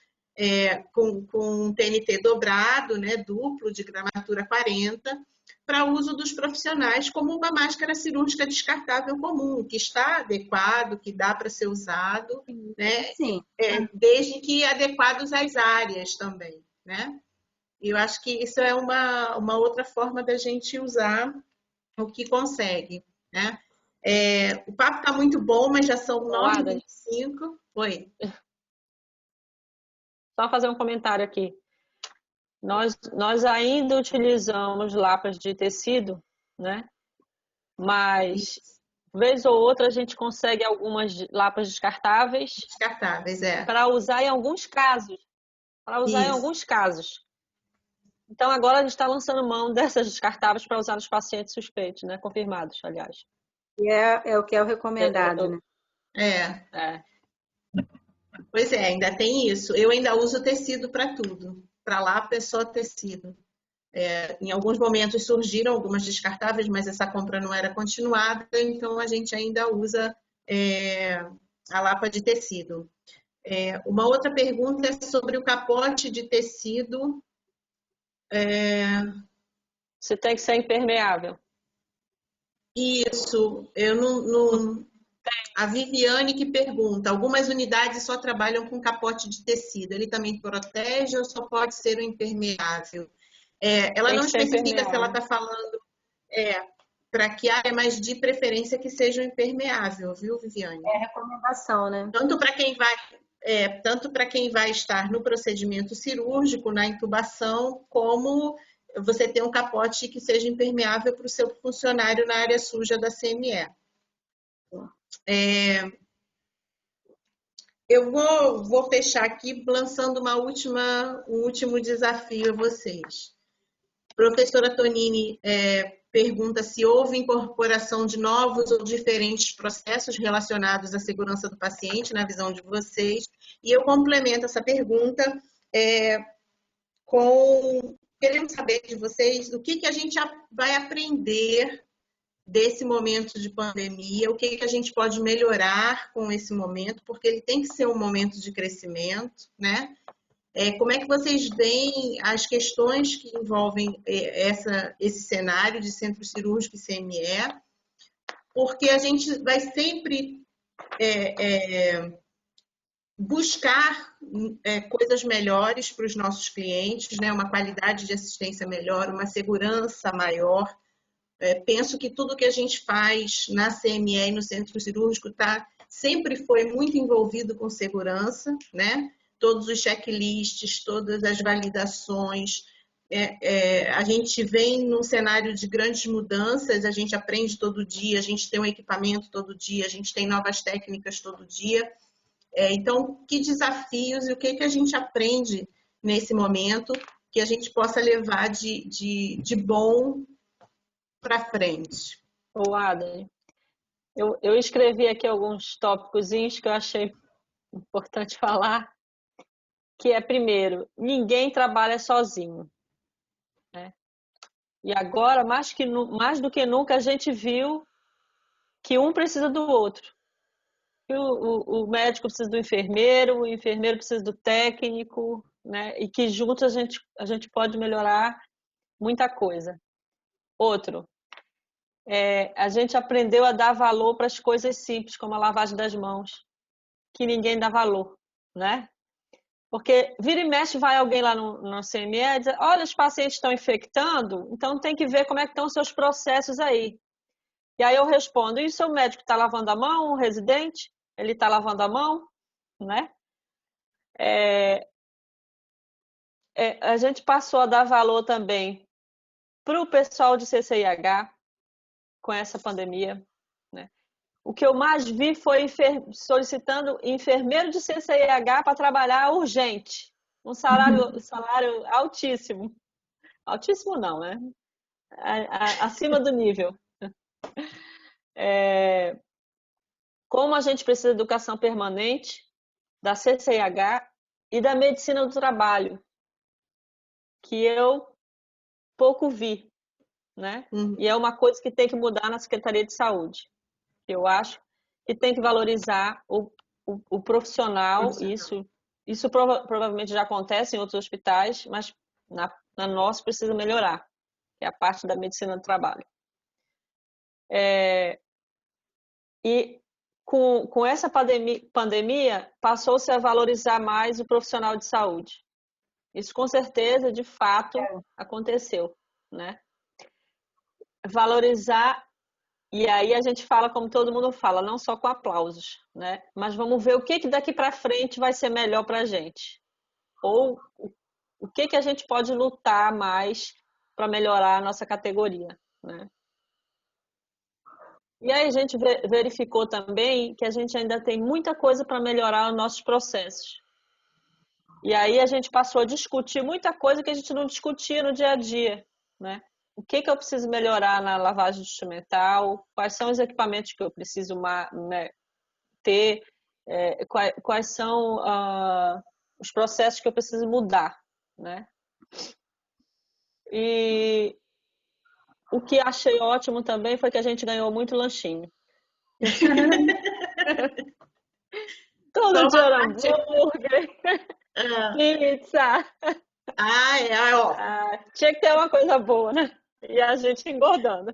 Speaker 1: com TNT dobrado, né, duplo, de gramatura 40, para uso dos profissionais como uma máscara cirúrgica descartável comum, que está adequado, que dá para ser usado, né, desde que adequados às áreas também, né? E eu acho que isso é uma outra forma da gente usar o que consegue, né? O papo está muito bom, mas já são 9h25. Oi.
Speaker 5: Só fazer um comentário aqui. Nós ainda utilizamos lapas de tecido, né? Mas, vez ou outra, a gente consegue algumas lapas descartáveis.
Speaker 1: Descartáveis,
Speaker 5: para usar em alguns casos. para usar em
Speaker 1: Isso.
Speaker 5: alguns casos. Então, agora a gente está lançando mão dessas descartáveis para usar nos pacientes suspeitos, né? Confirmados, aliás.
Speaker 6: E é o que é o recomendado, né?
Speaker 5: É.
Speaker 1: Pois é, ainda tem isso. Eu ainda uso tecido para tudo. Para lápis é só tecido. Em alguns momentos surgiram algumas descartáveis, mas essa compra não era continuada, então a gente ainda usa a lapa de tecido. Uma outra pergunta é sobre o capote de tecido.
Speaker 5: Você tem que ser impermeável.
Speaker 1: Isso, eu não. A Viviane que pergunta: algumas unidades só trabalham com capote de tecido. Ele também protege ou só pode ser o impermeável? Ela
Speaker 5: Tem
Speaker 1: não
Speaker 5: que ser
Speaker 1: especifica se ela
Speaker 5: impermeável.
Speaker 1: está falando para que área, mas de preferência que seja o impermeável, viu, Viviane?
Speaker 6: É a recomendação, né?
Speaker 1: Tanto para quem vai estar no procedimento cirúrgico, na intubação, como você ter um capote que seja impermeável para o seu funcionário na área suja da CME. Eu vou fechar aqui lançando um último desafio a vocês. Professora Tonini pergunta se houve incorporação de novos ou diferentes processos relacionados à segurança do paciente, na visão de vocês. E eu complemento essa pergunta querendo saber de vocês o que a gente vai aprender desse momento de pandemia, o que a gente pode melhorar com esse momento, porque ele tem que ser um momento de crescimento, né? Como é que vocês veem as questões que envolvem esse cenário de centro cirúrgico e CME? Porque a gente vai sempre buscar coisas melhores para os nossos clientes, né? Uma qualidade de assistência melhor, uma segurança maior. Penso que tudo que a gente faz na CME e no centro cirúrgico sempre foi muito envolvido com segurança, né? Todos os checklists, todas as validações. A gente vem num cenário de grandes mudanças, a gente aprende todo dia, a gente tem um equipamento todo dia, a gente tem novas técnicas todo dia. Então, que desafios e o que a gente aprende nesse momento que a gente possa levar de bom para frente?
Speaker 5: Adam, eu escrevi aqui alguns tópicos que eu achei importante falar, que primeiro, ninguém trabalha sozinho, né? E agora, mais do que nunca, a gente viu que um precisa do outro. Que o médico precisa do enfermeiro, o enfermeiro precisa do técnico, né? E que juntos a gente pode melhorar muita coisa. Outro, a gente aprendeu a dar valor para as coisas simples, como a lavagem das mãos, que ninguém dá valor, né? Porque vira e mexe vai alguém lá no CME e diz: olha, os pacientes estão infectando, então tem que ver como é que estão os seus processos aí. E aí eu respondo: e o seu médico está lavando a mão, o residente? Ele está lavando a mão, né? A gente passou a dar valor também para o pessoal de CCIH com essa pandemia, né? O que eu mais vi foi solicitando enfermeiro de CCIH para trabalhar urgente. Um salário altíssimo. Altíssimo não, né? Acima do nível. Como a gente precisa de educação permanente, da CCIH e da medicina do trabalho, que eu pouco vi, né? E é uma coisa que tem que mudar na Secretaria de Saúde. Eu acho que tem que valorizar o profissional. Isso provavelmente já acontece em outros hospitais, mas na nossa precisa melhorar, que é a parte da medicina do trabalho. E com essa pandemia, passou-se a valorizar mais o profissional de saúde. Isso com certeza, de fato, aconteceu, né? Valorizar, e aí a gente fala como todo mundo fala, não só com aplausos, né? Mas vamos ver o que daqui para frente vai ser melhor para a gente. Ou o que a gente pode lutar mais para melhorar a nossa categoria, né? E aí a gente verificou também que a gente ainda tem muita coisa para melhorar os nossos processos. E aí a gente passou a discutir muita coisa que a gente não discutia no dia a dia, né? O que eu preciso melhorar na lavagem instrumental, quais são os equipamentos que eu preciso ter, quais são os processos que eu preciso mudar, né? E o que achei ótimo também foi que a gente ganhou muito lanchinho. Todo dia era hambúrguer, pizza.
Speaker 1: Ó.
Speaker 5: Tinha que ter uma coisa boa, né? E a gente engordando.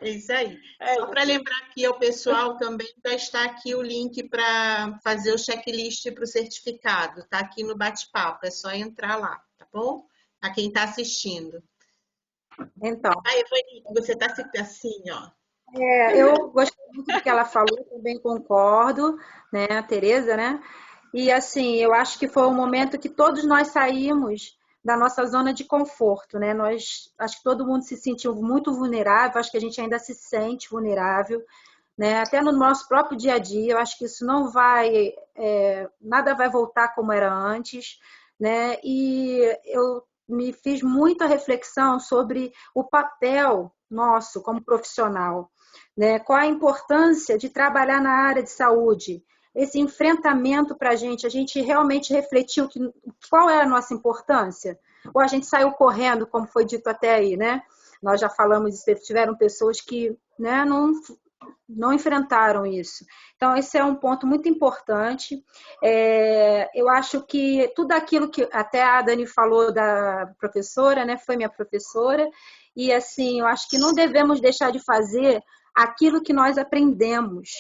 Speaker 1: É isso aí. Só para lembrar aqui ao pessoal também, já está aqui o link para fazer o checklist para o certificado. Está aqui no bate-papo, é só entrar lá, tá bom? A quem está assistindo.
Speaker 6: Então.
Speaker 1: Evani, você está assim, ó.
Speaker 6: Eu gostei muito do que ela falou, também concordo, né, a Tereza, né? E assim, eu acho que foi um momento que todos nós saímos da nossa zona de conforto, né? Acho que todo mundo se sentiu muito vulnerável, acho que a gente ainda se sente vulnerável, né? Até no nosso próprio dia a dia, eu acho que isso não vai, nada vai voltar como era antes, né? E eu me fiz muita reflexão sobre o papel nosso como profissional, né? Qual a importância de trabalhar na área de saúde? Esse enfrentamento para a gente realmente refletiu qual é a nossa importância? Ou a gente saiu correndo, como foi dito até aí, né? Nós já falamos isso, tiveram pessoas que, né, não enfrentaram isso. Então, esse é um ponto muito importante. Eu acho que tudo aquilo que até a Dani falou da professora, né, foi minha professora, e assim, eu acho que não devemos deixar de fazer aquilo que nós aprendemos,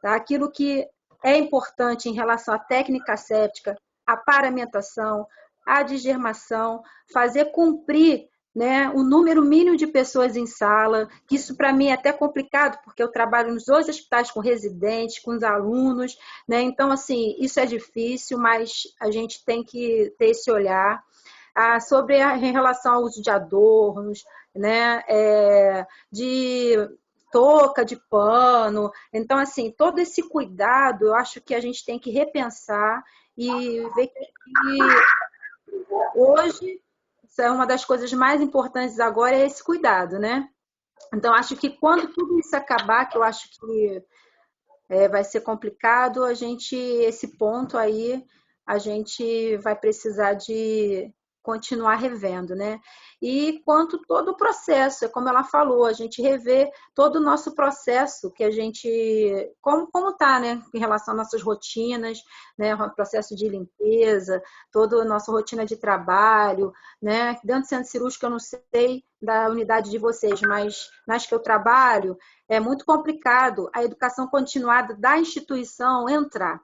Speaker 6: tá? Aquilo que é importante em relação à técnica séptica, à paramentação, à desgermação, fazer cumprir, né, o número mínimo de pessoas em sala, que isso para mim é até complicado, porque eu trabalho nos dois hospitais com residentes, com os alunos, né? Então, assim, isso é difícil, mas a gente tem que ter esse olhar. Em relação ao uso de adornos, né, de touca de pano. Então, assim, todo esse cuidado, eu acho que a gente tem que repensar e ver que hoje, isso é uma das coisas mais importantes agora, é esse cuidado, né? Então, acho que quando tudo isso acabar, que eu acho que vai ser complicado, esse ponto aí, a gente vai precisar de continuar revendo, né? E quanto todo o processo, é como ela falou, a gente rever todo o nosso processo que a gente, como tá, né? Em relação às nossas rotinas, né? O processo de limpeza, toda a nossa rotina de trabalho, né? Dentro do centro cirúrgico, eu não sei da unidade de vocês, mas nas que eu trabalho, é muito complicado a educação continuada da instituição entrar.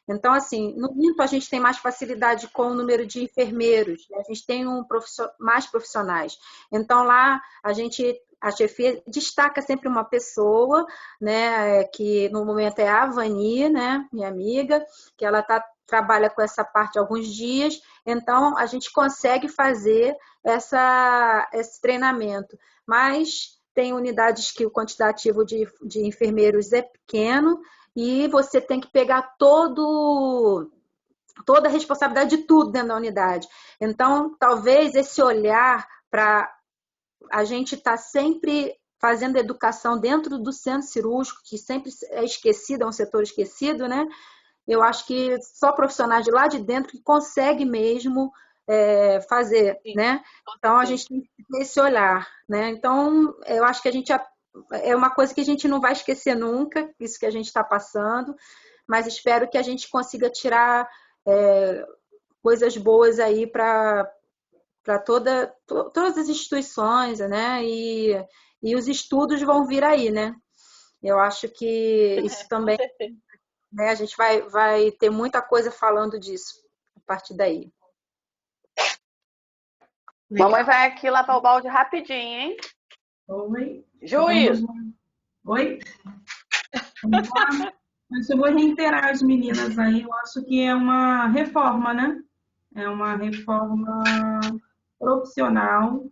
Speaker 6: Então, assim, no INTO a gente tem mais facilidade com o número de enfermeiros, né? A gente tem mais profissionais. Então, lá a chefia destaca sempre uma pessoa, né, que no momento é a Avani, né, minha amiga, que ela trabalha com essa parte há alguns dias, então a gente consegue fazer esse treinamento. Mas tem unidades que o quantitativo de enfermeiros é pequeno, e você tem que pegar toda a responsabilidade de tudo dentro da unidade. Então, talvez esse olhar para a gente estar sempre fazendo educação dentro do centro cirúrgico, que sempre é esquecido, é um setor esquecido, né? Eu acho que só profissionais de lá de dentro que conseguem mesmo fazer, né? Então, a gente tem que ter esse olhar, né? Então, eu acho que é uma coisa que a gente não vai esquecer nunca, isso que a gente está passando, mas espero que a gente consiga tirar coisas boas aí para todas as instituições, né? E os estudos vão vir aí, né? Eu acho que isso também, né? A gente vai ter muita coisa falando disso a partir daí.
Speaker 7: Mamãe vai aqui lavar o balde rapidinho, hein?
Speaker 4: Oi.
Speaker 7: Juiz.
Speaker 4: Oi? Vamos lá. Mas eu vou reiterar as meninas aí. Eu acho que é uma reforma, né? É uma reforma profissional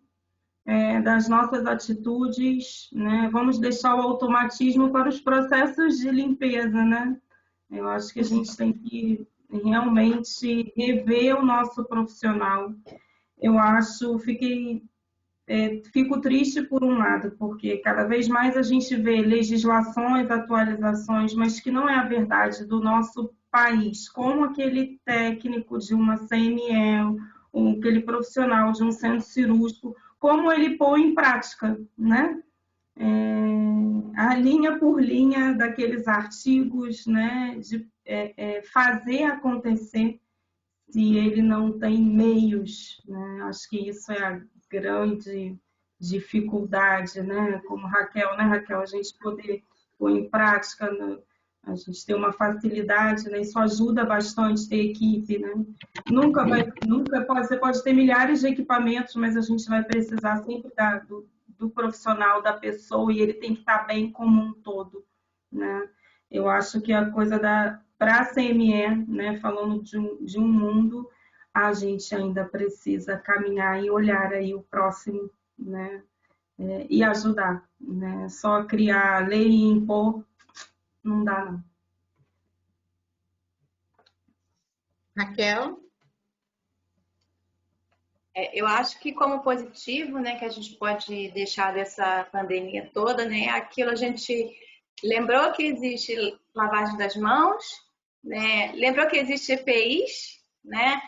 Speaker 4: das nossas atitudes, né? Vamos deixar o automatismo para os processos de limpeza, né? Eu acho que a gente tem que realmente rever o nosso profissional. Eu acho, fico triste por um lado, porque cada vez mais a gente vê legislações, atualizações, mas que não é a verdade do nosso país, como aquele técnico de uma CME, ou aquele profissional de um centro cirúrgico, como ele põe em prática, né? A linha por linha daqueles artigos, né? De fazer acontecer, se ele não tem meios, né? Acho que isso é a grande dificuldade, né? Como Raquel, né, Raquel? A gente poder pôr em prática, né? A gente tem uma facilidade, né? Isso ajuda bastante ter equipe, né? Você pode ter milhares de equipamentos, mas a gente vai precisar sempre do profissional, da pessoa, e ele tem que estar bem como um todo, né? Eu acho que a coisa para a CME, né? Falando de um mundo, a gente ainda precisa caminhar e olhar aí o próximo, né? E ajudar, né? Só criar lei e impor não dá, não.
Speaker 1: Raquel?
Speaker 2: Eu acho que como positivo, né, que a gente pode deixar dessa pandemia toda, né, aquilo a gente lembrou que existe lavagem das mãos, né, lembrou que existe EPIs, né,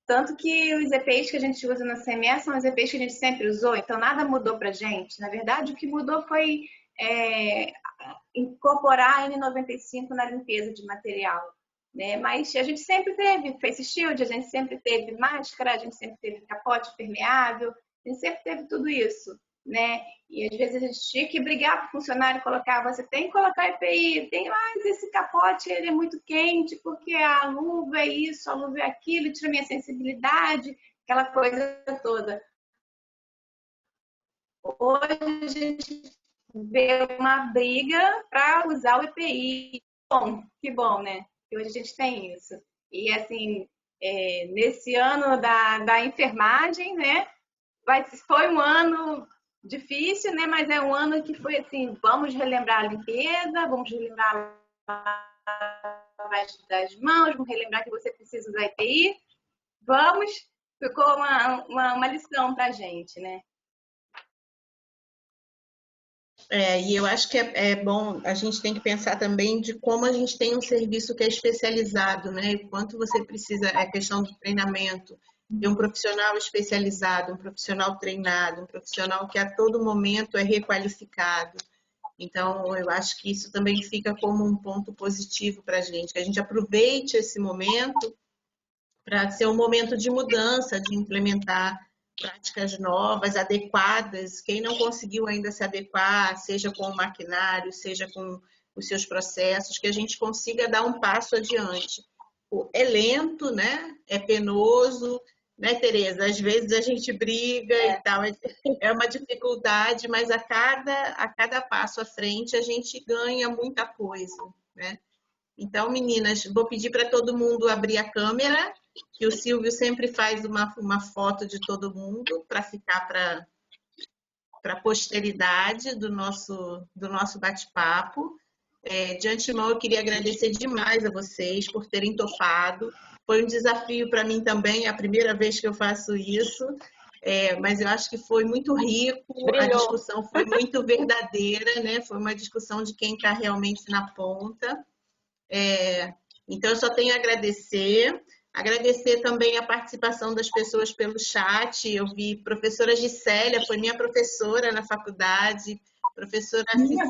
Speaker 2: tanto que os EPIs que a gente usa na CME são os EPIs que a gente sempre usou, então nada mudou pra gente. Na verdade, o que mudou foi incorporar a N95 na limpeza de material, né? Mas a gente sempre teve face shield, a gente sempre teve máscara, a gente sempre teve capote permeável, a gente sempre teve tudo isso, né? E às vezes a gente tinha que brigar para o funcionário colocar, você tem que colocar EPI, mas esse capote ele é muito quente, porque a luva é isso, a luva é aquilo, tira minha sensibilidade, aquela coisa toda. Hoje a gente vê uma briga para usar o EPI. Bom, que bom, né? Que hoje a gente tem isso. E assim, nesse ano da enfermagem, né? Foi um ano difícil, né? Mas é um ano que foi assim, vamos relembrar a limpeza, vamos relembrar a lavagem das mãos, vamos relembrar que você precisa usar EPI. Vamos, ficou uma lição para a gente, né?
Speaker 1: E eu acho que é bom, a gente tem que pensar também de como a gente tem um serviço que é especializado, né? E quanto você precisa, a questão do treinamento, de um profissional especializado, um profissional treinado, um profissional que a todo momento é requalificado. Então, eu acho que isso também fica como um ponto positivo para a gente, que a gente aproveite esse momento para ser um momento de mudança, de implementar práticas novas, adequadas. Quem não conseguiu ainda se adequar, seja com o maquinário, seja com os seus processos, que a gente consiga dar um passo adiante. É lento, né? É penoso, né, Tereza? Às vezes a gente briga e tal, é uma dificuldade, mas a cada passo à frente a gente ganha muita coisa, né? Então, meninas, vou pedir para todo mundo abrir a câmera, que o Silvio sempre faz uma foto de todo mundo para ficar para a posteridade do nosso bate-papo. De antemão, eu queria agradecer demais a vocês por terem topado. Foi um desafio para mim também, é a primeira vez que eu faço isso, mas eu acho que foi muito rico, a discussão foi muito verdadeira, né? Foi uma discussão de quem está realmente na ponta. Então, eu só tenho a agradecer. Agradecer também a participação das pessoas pelo chat. Eu vi professora Gisélia, foi minha professora na faculdade, professora Cecília,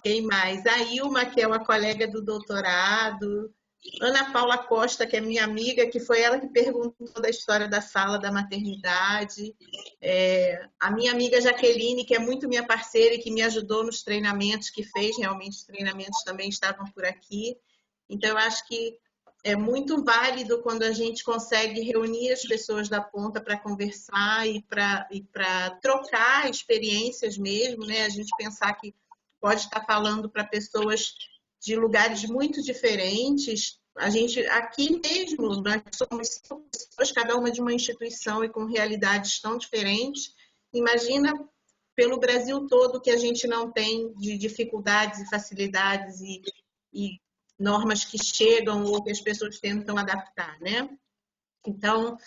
Speaker 1: quem mais? A Ilma, que é uma colega do doutorado, Ana Paula Costa, que é minha amiga, que foi ela que perguntou da história da sala da maternidade, a minha amiga Jaqueline, que é muito minha parceira e que me ajudou nos treinamentos que fez, realmente os treinamentos também estavam por aqui. Então, eu acho que é muito válido quando a gente consegue reunir as pessoas da ponta para conversar e para trocar experiências mesmo, né? A gente pensar que pode estar falando para pessoas de lugares muito diferentes. A gente, aqui mesmo, nós somos pessoas, cada uma de uma instituição e com realidades tão diferentes. Imagina pelo Brasil todo que a gente não tem de dificuldades e facilidades e normas que chegam ou que as pessoas tentam adaptar, né? Então,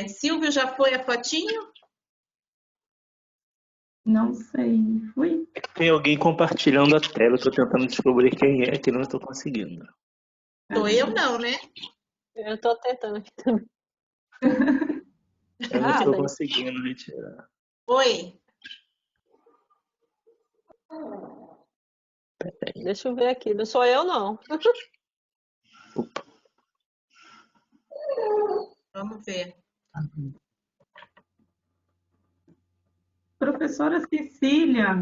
Speaker 1: Silvio, já foi a fotinho?
Speaker 4: Não sei. Fui?
Speaker 8: É que tem alguém compartilhando a tela, eu tô tentando descobrir quem é, que não estou conseguindo.
Speaker 1: Sou eu não, né?
Speaker 5: Eu estou tentando aqui também.
Speaker 8: Eu não estou conseguindo retirar.
Speaker 1: Oi.
Speaker 5: Deixa eu ver aqui. Não sou eu, não.
Speaker 8: Opa.
Speaker 1: Vamos ver.
Speaker 4: Professora Cecília.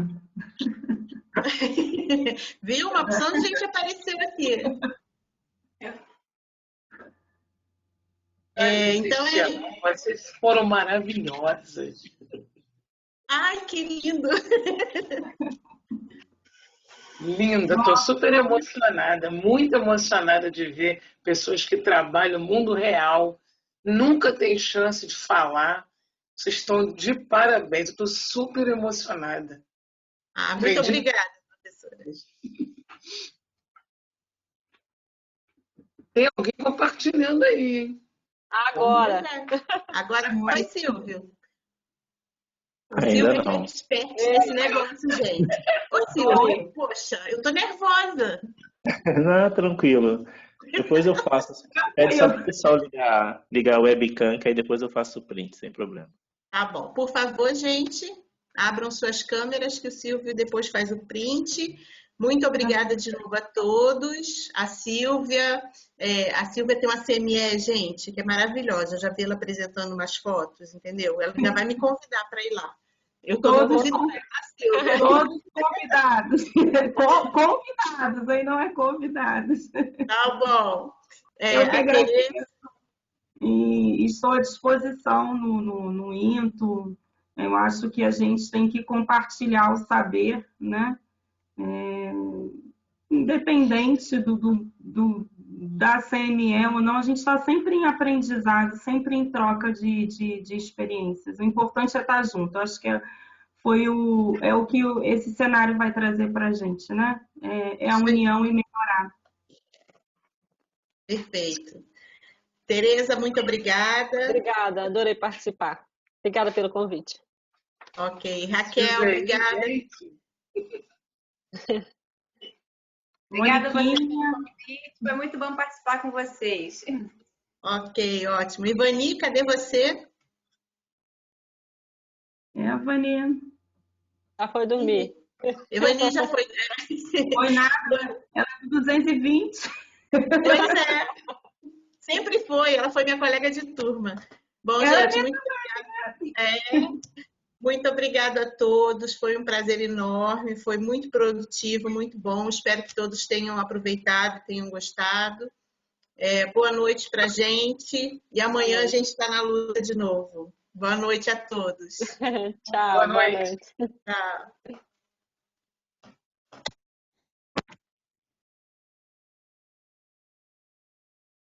Speaker 1: Viu? Uma opção de gente apareceu aqui. Então
Speaker 9: Vocês foram maravilhosas.
Speaker 1: Ai, que lindo!
Speaker 9: Linda, estou super emocionada, muito emocionada de ver pessoas que trabalham no mundo real, nunca tem chance de falar. Vocês estão de parabéns, estou super emocionada.
Speaker 1: Muito obrigada, professora.
Speaker 9: Tem alguém compartilhando aí, hein?
Speaker 5: Agora.
Speaker 1: Agora foi Silvio. O
Speaker 8: Ainda
Speaker 1: Silvio
Speaker 8: não.
Speaker 1: é expert nesse negócio, gente. Ô, Silvio, poxa, eu tô nervosa.
Speaker 8: Não, tranquilo. Depois eu faço. Pede só para o pessoal ligar a webcam, que aí depois eu faço o print, sem problema.
Speaker 1: Tá bom. Por favor, gente, abram suas câmeras que o Silvio depois faz o print. Muito obrigada de novo a todos. A Silvia tem uma CME, gente, que é maravilhosa. Eu já vi ela apresentando umas fotos, entendeu? Ela ainda vai me convidar para ir lá. Eu estou convidando a Silvia.
Speaker 4: Todos convidados. Convidados, aí não é convidados.
Speaker 1: Tá bom.
Speaker 4: Eu que agradeço. E estou à disposição no INTO. Eu acho que a gente tem que compartilhar o saber, né? Independente da CME ou não, a gente está sempre em aprendizado, sempre em troca de experiências. O importante é estar junto. Eu acho que é o que esse cenário vai trazer para a gente, né? É a união e melhorar.
Speaker 1: Perfeito. Tereza, muito obrigada.
Speaker 5: Obrigada, adorei participar. Obrigada pelo convite.
Speaker 1: Ok. Raquel, obrigada.
Speaker 2: Obrigada a vocês pelo convite. Foi muito bom participar com vocês.
Speaker 1: Ok, ótimo. Ivani, cadê você?
Speaker 4: A Vani.
Speaker 5: Já foi dormir.
Speaker 1: Ivani já foi.
Speaker 4: Foi nada. Ela é 220.
Speaker 1: Pois é. Sempre foi. Ela foi minha colega de turma. Bom, gente, muito obrigada. Muito obrigada a todos. Foi um prazer enorme. Foi muito produtivo, muito bom. Espero que todos tenham aproveitado, tenham gostado. Boa noite para a gente. E amanhã a gente está na luta de novo. Boa noite a todos.
Speaker 5: Tchau. Boa noite.
Speaker 1: Tchau.